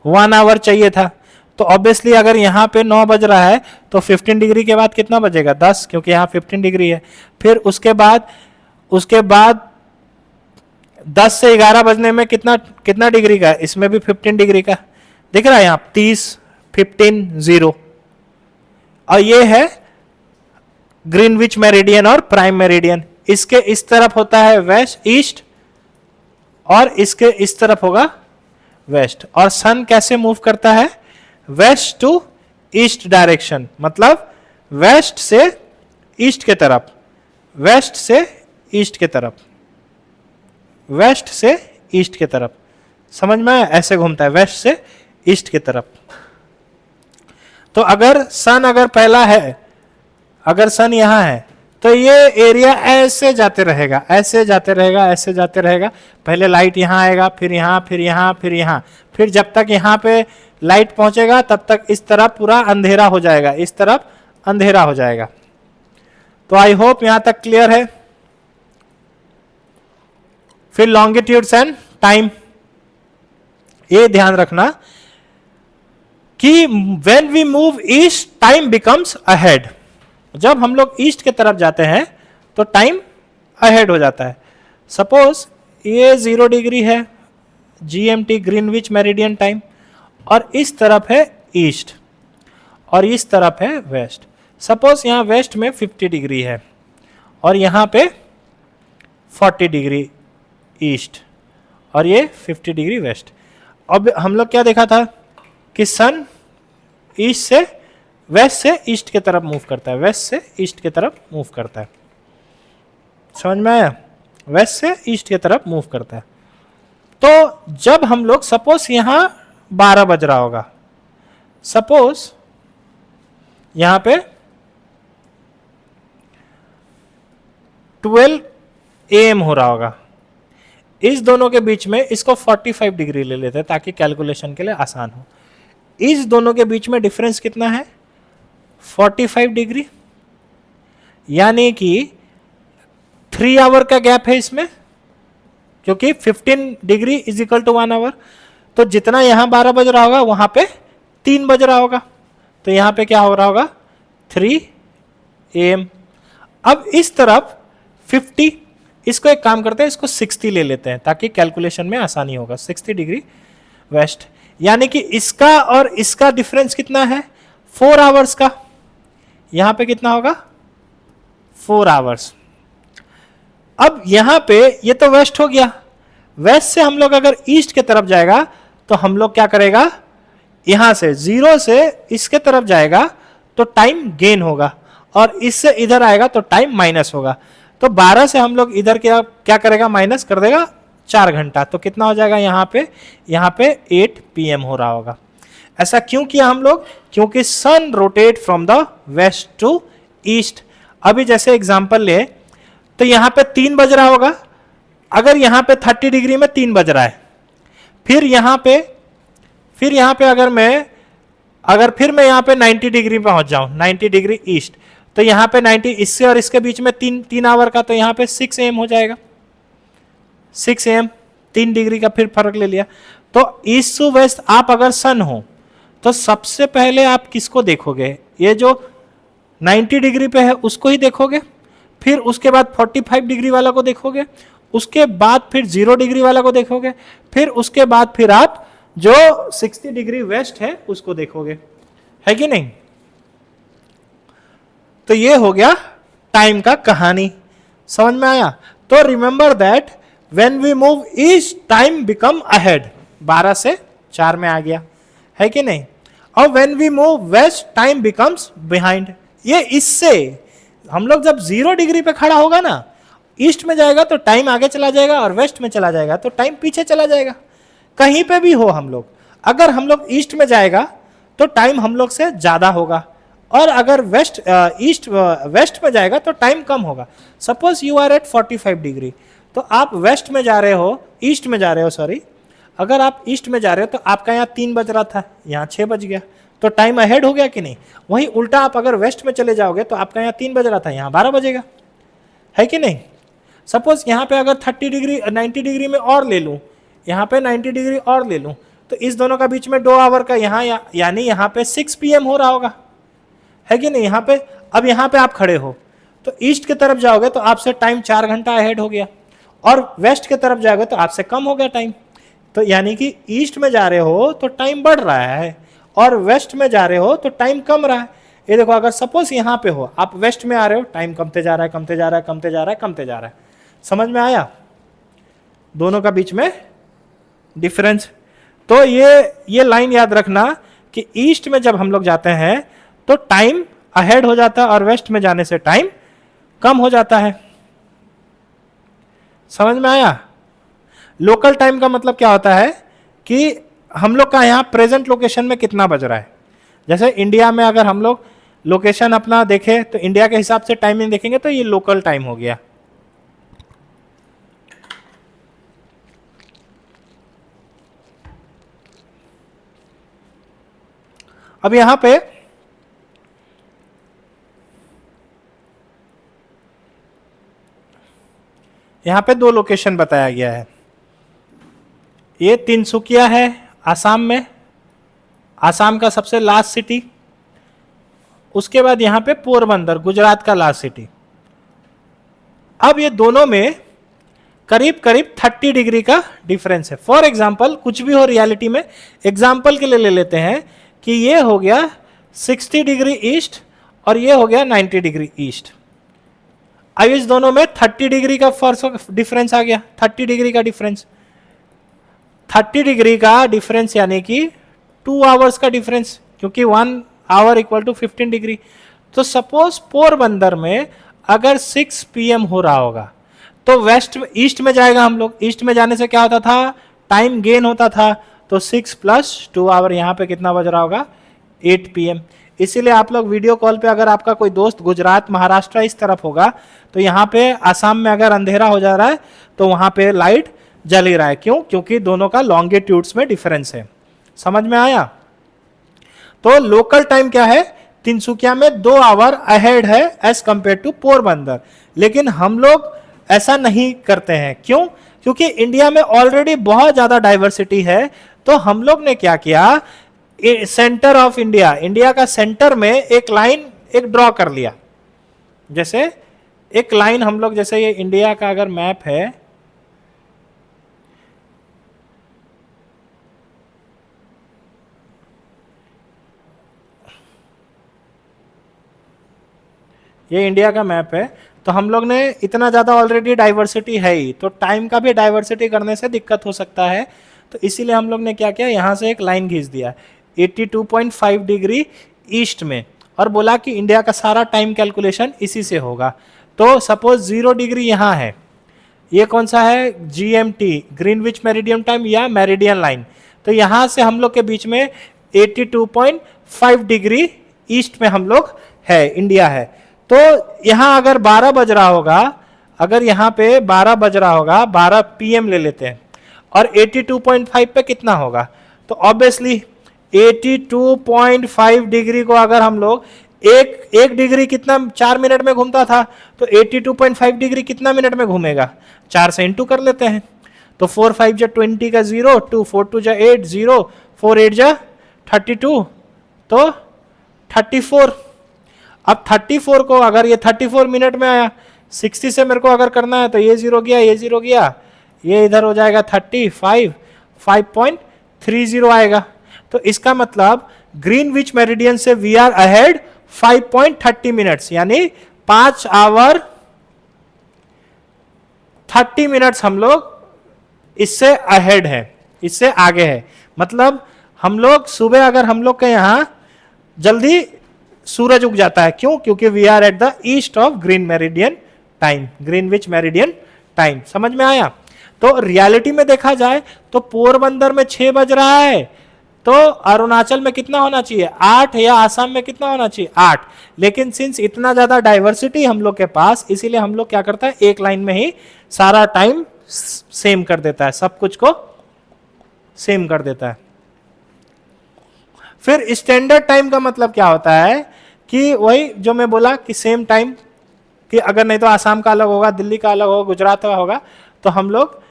Speaker 1: 1 आवर चाहिए था। तो ऑब्वियसली अगर यहां पे 9 बज रहा है तो 15 डिग्री के बाद कितना बजेगा? 10, क्योंकि यहां 15 डिग्री है। फिर उसके बाद 10 से 11 बजने में कितना डिग्री का है? इसमें भी 15 डिग्री का दिख रहा है यहां 30, 15, 0। और ये है ग्रीनविच मेरिडियन और प्राइम मेरिडियन। इसके इस तरफ होता है वेस्ट ईस्ट और इसके इस तरफ होगा वेस्ट। और सन कैसे मूव करता है? वेस्ट टू ईस्ट डायरेक्शन, मतलब वेस्ट से ईस्ट के तरफ, वेस्ट से ईस्ट के तरफ, वेस्ट से ईस्ट के तरफ। समझ में आया? ऐसे घूमता है वेस्ट से ईस्ट की तरफ। तो अगर सन पहला है, अगर सन यहां है तो ये एरिया ऐसे जाते रहेगा, ऐसे जाते रहेगा, ऐसे जाते रहेगा। पहले लाइट यहां आएगा, फिर यहां, फिर यहां, फिर यहां, फिर जब तक यहां पे लाइट पहुंचेगा तब तक इस तरफ पूरा अंधेरा हो जाएगा, इस तरफ अंधेरा हो जाएगा। तो आई होप यहां तक क्लियर है। फिर लॉन्गिट्यूड्स एंड टाइम, ये ध्यान रखना कि when we move east time becomes ahead. जब हम लोग ईस्ट के तरफ जाते हैं तो टाइम अहेड हो जाता है। सपोज ये 0 डिग्री है GMT ग्रीनविच मेरिडियन टाइम, और इस तरफ है ईस्ट और इस तरफ है वेस्ट। सपोज यहां वेस्ट में 50 डिग्री है और यहां पे 40 डिग्री ईस्ट और ये 50 डिग्री वेस्ट। अब हम लोग क्या देखा था कि सन ईस्ट से वेस्ट से ईस्ट की तरफ मूव करता है, वेस्ट से ईस्ट की तरफ मूव करता है। समझ में आया? वेस्ट से ईस्ट की तरफ मूव करता है। तो जब हम लोग सपोज यहां 12 बज रहा होगा, सपोज यहां पे 12 AM हो रहा होगा, इस दोनों के बीच में इसको 45 डिग्री ले लेते हैं ताकि कैलकुलेशन के लिए आसान हो। इस दोनों के बीच में डिफरेंस कितना है? 45 डिग्री, यानी कि 3 आवर का गैप है इसमें, क्योंकि 15 degree is equal to 1 hour. तो जितना यहां 12 बज रहा होगा वहां पे 3 बज रहा होगा, तो यहां पे क्या हो रहा होगा? 3 AM। अब इस तरफ 50, इसको एक काम करते हैं, इसको 60 ले लेते हैं ताकि कैलकुलेशन में आसानी होगा। 60 डिग्री वेस्ट, यानी कि इसका और इसका डिफरेंस कितना है? 4 आवर्स का। यहां पे कितना होगा? 4 आवर्स। अब यहां पे ये तो वेस्ट हो गया, वेस्ट से हम लोग अगर ईस्ट के तरफ जाएगा तो हम लोग क्या करेगा? यहां से 0 से इसके तरफ जाएगा तो टाइम गेन होगा, और इससे इधर आएगा तो टाइम माइनस होगा। तो 12 से हम लोग इधर क्या करेगा? माइनस कर देगा 4 घंटा। तो कितना हो जाएगा यहाँ पे 8 PM हो रहा होगा। ऐसा क्यों किया हम लोग? क्योंकि sun rotate from the west to east. अभी जैसे एग्जांपल ले तो यहाँ पे 3 बज रहा होगा, अगर यहाँ पे 30 डिग्री में 3 बज रहा है, फिर यहाँ पे अगर मैं यहाँ पे 90 डिग्री पहुंच जाऊं, 90 डिग्री ईस्ट, तो यहाँ पे 90, इससे और इसके बीच में 3 आवर का, तो यहाँ पे 6 AM हो जाएगा। 6 AM, 3 डिग्री का फिर फर्क ले लिया। तो ईस्ट टू वेस्ट आप अगर सन हो तो सबसे पहले आप किसको देखोगे? ये जो 90 डिग्री पे है उसको ही देखोगे, फिर उसके बाद 45 डिग्री वाला को देखोगे, उसके बाद फिर 0 डिग्री वाला को देखोगे, फिर उसके बाद फिर आप जो 60 डिग्री वेस्ट है उसको देखोगे, है कि नहीं? तो ये हो गया टाइम का कहानी। समझ में आया? तो remember that when we move east time become ahead, 12 से 4 में आ गया, है कि नहीं? और when we move west time becomes behind. ये इससे हम लोग जब 0 डिग्री पे खड़ा होगा ना, ईस्ट में जाएगा तो टाइम आगे चला जाएगा, और वेस्ट में चला जाएगा तो टाइम पीछे चला जाएगा। कहीं पे भी हो हम लोग, अगर हम लोग ईस्ट में जाएगा तो टाइम हम लोग से ज्यादा होगा, और अगर वेस्ट में जाएगा तो टाइम कम होगा। Suppose you are at 45 degree, तो आप वेस्ट में जा रहे हो, ईस्ट में जा रहे हो, सॉरी, अगर आप ईस्ट में जा रहे हो तो आपका यहाँ 3 बज रहा था, यहाँ 6 बज गया, तो टाइम अहेड हो गया कि नहीं? वहीं उल्टा आप अगर वेस्ट में चले जाओगे तो आपका यहाँ 3 बज रहा था, यहाँ 12 बजेगा, है कि नहीं? सपोज यहाँ पे अगर 30 डिग्री 90 डिग्री में और ले लूँ, यहाँ पे 90 डिग्री और ले लूँ, तो इस दोनों का बीच में 2 आवर का यानी यहाँ पे 6 PM हो रहा होगा, है कि नहीं? यहाँ पे आप खड़े हो तो ईस्ट की तरफ जाओगे तो आपसे टाइम 4 घंटा अहेड हो गया, और वेस्ट की तरफ जाओगे तो आपसे कम हो गया टाइम। तो यानी कि ईस्ट में जा रहे हो तो टाइम बढ़ रहा है, और वेस्ट में जा रहे हो तो टाइम कम रहा है। ये देखो, अगर सपोज यहाँ पे हो, आप वेस्ट में आ रहे हो, टाइम कमते जा रहा है, कमते जा रहा है, कमते जा रहा है, कमते जा रहा है। समझ में आया दोनों का बीच में डिफरेंस? तो ये लाइन याद रखना कि ईस्ट में जब हम लोग जाते हैं तो टाइम अहेड हो जाता है, और वेस्ट में जाने से टाइम कम हो जाता है। समझ में आया? लोकल टाइम का मतलब क्या होता है कि हम लोग का यहाँ प्रेजेंट लोकेशन में कितना बज रहा है। जैसे इंडिया में अगर हम लोग लोकेशन अपना देखें तो इंडिया के हिसाब से टाइमिंग देखेंगे तो ये लोकल टाइम हो गया। अब यहां पे 2 लोकेशन बताया गया है। ये तिनसुकिया है आसाम में, आसाम का सबसे लास्ट सिटी। उसके बाद यहां पे पोरबंदर, गुजरात का लास्ट सिटी। अब ये दोनों में करीब करीब 30 डिग्री का डिफरेंस है। फॉर एग्जाम्पल, कुछ भी हो रियलिटी में, एग्जाम्पल के लिए ले लेते हैं कि ये हो गया 60 डिग्री ईस्ट और ये हो गया 90 डिग्री ईस्ट। अब इस दोनों में 30 डिग्री का डिफरेंस आ गया। 30 डिग्री का डिफरेंस, 30 डिग्री का डिफरेंस यानी कि 2 आवर्स का डिफरेंस, क्योंकि 1 आवर इक्वल टू 15 डिग्री। तो सपोज पोरबंदर में अगर 6 PM हो रहा होगा तो ईस्ट में जाएगा हम लोग। ईस्ट में जाने से क्या होता था? टाइम गेन होता था। तो 6 + 2 आवर, यहाँ पे कितना बज रहा होगा? 8 PM। इसीलिए आप लोग वीडियो कॉल पे अगर आपका कोई दोस्त गुजरात, महाराष्ट्र इस तरफ होगा तो यहाँ पे आसाम में अगर अंधेरा हो जा रहा है तो वहाँ पे लाइट जल ही रहा है। क्यों? क्योंकि दोनों का लॉन्गिट्यूड्स में डिफरेंस है। समझ में आया? तो लोकल टाइम क्या है? तिनसुकिया में 2 आवर अहेड है एज कंपेयर टू पोरबंदर। लेकिन हम लोग ऐसा नहीं करते हैं। क्यों? क्योंकि इंडिया में ऑलरेडी बहुत ज्यादा डाइवर्सिटी है। तो हम लोग ने क्या किया, सेंटर ऑफ इंडिया, इंडिया का सेंटर में एक लाइन एक ड्रॉ कर लिया। जैसे एक लाइन हम लोग, जैसे ये इंडिया का अगर मैप है, ये इंडिया का मैप है, तो हम लोग ने इतना ज्यादा ऑलरेडी डाइवर्सिटी है ही, तो टाइम का भी डाइवर्सिटी करने से दिक्कत हो सकता है। तो इसीलिए हम लोग ने क्या किया, यहां से एक लाइन खींच दिया 82.5 डिग्री ईस्ट में, और बोला कि इंडिया का सारा टाइम कैलकुलेशन इसी से होगा। तो सपोज 0 डिग्री यहां है, ये कौन सा है, जीएमटी, ग्रीनविच मेरिडियन टाइम या मेरिडियन लाइन। तो यहां से हम लोग के बीच में 82.5 डिग्री ईस्ट में हम लोग है, इंडिया है। तो यहां अगर 12 बज रहा होगा, अगर यहां पे 12 बज रहा होगा, 12 पीएम ले लेते हैं, और 82.5 पे कितना होगा, तो ऑब्वियसली 82.5 डिग्री को अगर हम लोग एक डिग्री कितना 4 मिनट में घूमता था, तो 82.5 डिग्री कितना मिनट में घूमेगा, 4 से इंटू कर लेते हैं। तो 4 5 जा 20 का 0, 2 4 2 जा 8 0, 4 8 जा 32, तो 34। अब 34 को अगर ये 34 मिनट में आया, 60 से मेरे को अगर करना है, तो ये 0 गया, ये 0 गया, ये इधर हो जाएगा 35, 5.30 आएगा। तो इसका मतलब ग्रीनविच मेरिडियन से वी आर अहेड 5.30 मिनट्स, यानी 5 आवर 30 मिनट्स हम लोग इससे अहेड है, इससे आगे है। मतलब हम लोग सुबह, अगर हम लोग के यहां जल्दी सूरज उग जाता है, क्यों? क्योंकि we are at the east of green meridian time, Greenwich meridian time. समझ में आया? तो रियलिटी में देखा जाए तो पोरबंदर में 6 बज रहा है, तो अरुणाचल में कितना होना चाहिए, 8, या आसाम में कितना होना चाहिए, 8। लेकिन सिंस इतना ज्यादा डाइवर्सिटी हम लोग के पास, इसीलिए हम लोग क्या करता है, एक लाइन में ही सारा टाइम सेम कर देता है, सब कुछ को सेम कर देता है। फिर स्टैंडर्ड टाइम का मतलब क्या होता है कि वही जो मैं बोला कि सेम टाइम, कि अगर नहीं तो आसाम का अलग होगा, दिल्ली का अलग होगा, गुजरात का होगा, तो हम लोग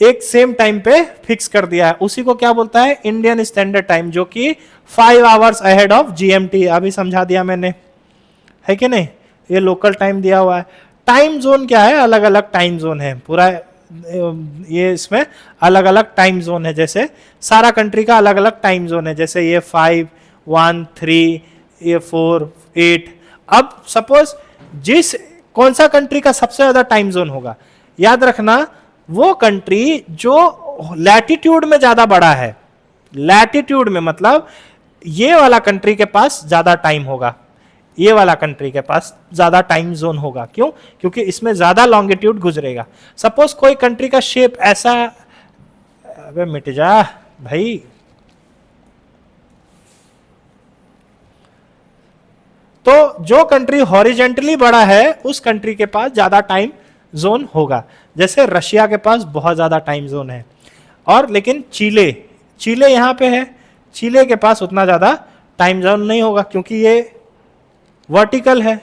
Speaker 1: एक सेम टाइम पे फिक्स कर दिया है, उसी को क्या बोलता है, इंडियन स्टैंडर्ड टाइम, जो कि 5 आवर्स अहेड ऑफ जीएमटी। अभी समझा दिया मैंने, है कि नहीं? ये लोकल टाइम दिया हुआ है। टाइम जोन क्या है, अलग अलग टाइम जोन है पूरा, ये इसमें अलग अलग टाइम जोन है। जैसे सारा कंट्री का अलग अलग टाइम जोन है, जैसे ये 5, 1, 3, ये 4, 8। अब सपोज जिस कौन सा कंट्री का सबसे ज्यादा टाइम जोन होगा, याद रखना वो कंट्री जो लैटिट्यूड में ज्यादा बड़ा है। लैटिट्यूड में मतलब ये वाला कंट्री के पास ज्यादा टाइम होगा, ये वाला कंट्री के पास ज्यादा टाइम जोन होगा। क्यों? क्योंकि इसमें ज्यादा लॉन्गिट्यूड गुजरेगा। सपोज कोई कंट्री का शेप ऐसा, अबे मिट जा भाई, तो जो कंट्री हॉरिजेंटली बड़ा है उस कंट्री के पास ज्यादा टाइम जोन होगा। जैसे रशिया के पास बहुत ज्यादा टाइम जोन है, और लेकिन चीले यहां पे है, चीले के पास उतना ज्यादा टाइम जोन नहीं होगा, क्योंकि ये वर्टिकल है।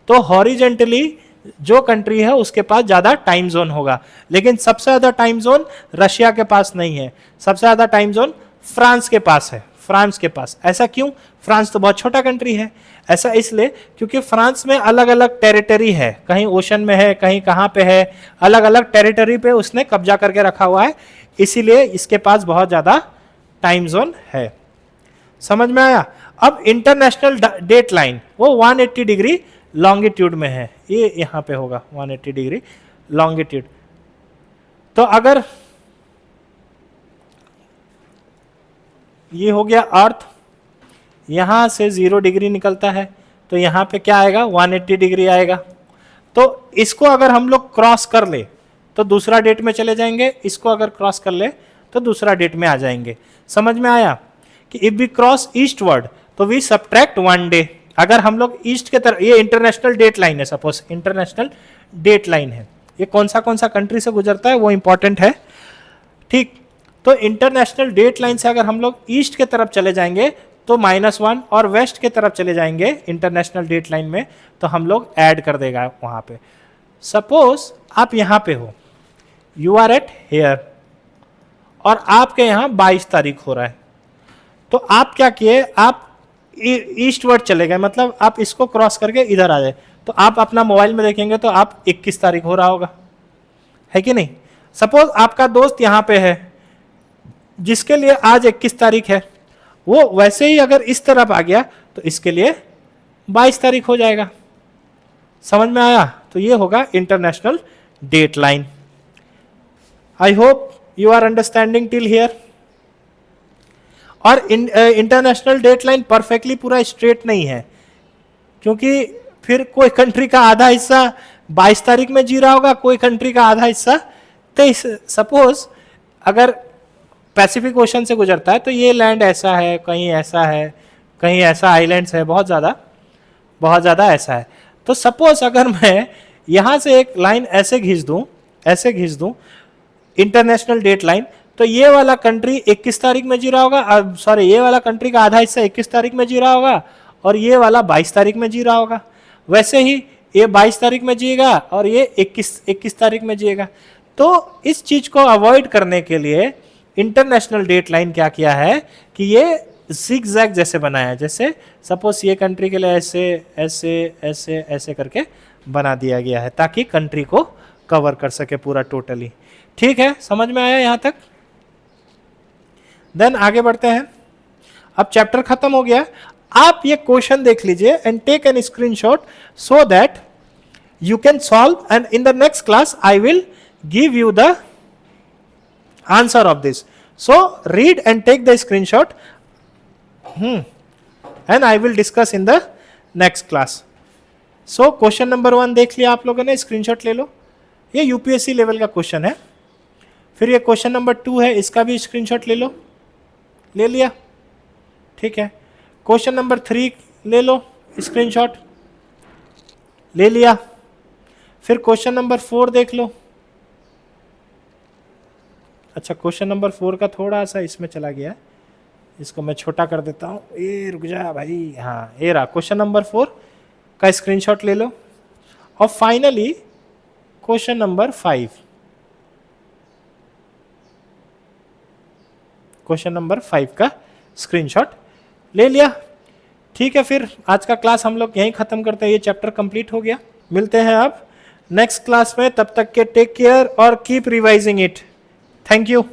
Speaker 1: तो हॉरिजेंटली जो कंट्री है उसके पास ज्यादा टाइम जोन होगा। लेकिन सबसे ज्यादा टाइम जोन रशिया के पास नहीं है, सबसे ज्यादा टाइम जोन फ्रांस के पास है, फ्रांस के पास। ऐसा क्यों? फ्रांस तो बहुत छोटा कंट्री है। ऐसा इसलिए क्योंकि फ्रांस में अलग अलग टेरिटरी है, कहीं ओशन में है, कहीं कहां पे है, अलग अलग टेरिटरी पे उसने कब्जा करके रखा हुआ है, इसीलिए इसके पास बहुत ज्यादा टाइम जोन है। समझ में आया? अब इंटरनेशनल डेट लाइन वो 180 डिग्री लॉन्गिट्यूड में है, ये यहां पे होगा 180 डिग्री लॉन्गिट्यूड। तो अगर ये हो गया अर्थ, यहां से 0 डिग्री निकलता है, तो यहां पे क्या आएगा, 180 डिग्री आएगा। तो इसको अगर हम लोग क्रॉस कर ले तो दूसरा डेट में चले जाएंगे, इसको अगर क्रॉस कर ले तो दूसरा डेट में आ जाएंगे। समझ में आया कि इफ वी क्रॉस ईस्टवर्ड तो वी सबट्रैक्ट 1 डे। अगर हम लोग ईस्ट के तरफ, ये इंटरनेशनल डेट लाइन है, सपोज इंटरनेशनल डेट लाइन है, ये कौन सा कंट्री से गुजरता है वो इंपॉर्टेंट है। ठीक। तो इंटरनेशनल डेट लाइन से अगर हम लोग ईस्ट के तरफ चले जाएंगे तो -1, और वेस्ट के तरफ चले जाएंगे इंटरनेशनल डेट लाइन में तो हम लोग ऐड कर देगा वहां पे। सपोज आप यहां पे हो, यू आर एट हेयर, और आपके यहां 22 तारीख हो रहा है, तो आप क्या किए, आप ईस्ट वर्ड चले गए, मतलब आप इसको क्रॉस करके इधर आ जाए, तो आप अपना मोबाइल में देखेंगे तो आप 21 तारीख हो रहा होगा, है कि नहीं। सपोज आपका दोस्त यहां पे है जिसके लिए आज 21 तारीख है, वो वैसे ही अगर इस तरफ आ गया तो इसके लिए 22 तारीख हो जाएगा। समझ में आया। तो ये होगा international date line. I hope you are understanding till here. और इंटरनेशनल डेट लाइन परफेक्टली पूरा स्ट्रेट नहीं है, क्योंकि फिर कोई कंट्री का आधा हिस्सा 22 तारीख में जी रहा होगा, कोई कंट्री का आधा हिस्सा 23। सपोज अगर पैसिफिक ओशन से गुजरता है तो ये लैंड ऐसा है, कहीं ऐसा है, कहीं ऐसा आइलैंड्स है, बहुत ज़्यादा ऐसा है। तो सपोज अगर मैं यहाँ से एक लाइन ऐसे घिस दूँ इंटरनेशनल डेट लाइन, तो ये वाला कंट्री 21 तारीख में जी रहा होगा, सॉरी ये वाला कंट्री का आधा हिस्सा 21 तारीख में जी रहा होगा और ये वाला 22 तारीख में जी रहा होगा। वैसे ही ये 22 तारीख में जिएगा और ये 21 तारीख में जिएगा। तो इस चीज को अवॉइड करने के लिए इंटरनेशनल डेट लाइन क्या किया है कि ये ज़िगज़ैग जैसे बनाया है, जैसे सपोज ये कंट्री के लिए ऐसे ऐसे ऐसे ऐसे करके बना दिया गया है ताकि कंट्री को कवर कर सके पूरा टोटली। ठीक है, समझ में आया यहां तक। देन आगे बढ़ते हैं। अब चैप्टर खत्म हो गया। आप ये क्वेश्चन देख लीजिए and take an screenshot so that you can solve, and in the next class I will give you the answer of this. So read and take the screenshot and I will discuss in the next class. So question number 1 देख लिया आप लोगों ने, screenshot ले लो। ये UPSC level का question है। फिर ये क्वेश्चन नंबर 2 है, इसका भी स्क्रीनशॉट ले लो। ले लिया, ठीक है। क्वेश्चन नंबर 3 ले लो, स्क्रीनशॉट ले लिया। फिर क्वेश्चन नंबर 4 देख लो। अच्छा, क्वेश्चन नंबर 4 का थोड़ा सा इसमें चला गया, इसको मैं छोटा कर देता हूँ। ये रुक जा भाई, हाँ ये रहा क्वेश्चन नंबर 4 का स्क्रीनशॉट ले लो। और finally question number 5, question number 5 का स्क्रीनशॉट ले लिया। ठीक है, फिर आज का क्लास हम लोग यहीं खत्म करते हैं। ये चैप्टर कंप्लीट हो गया। मिलते हैं अब नेक्स्ट क्लास में, तब तक के टेक केयर और keep revising it. Thank you.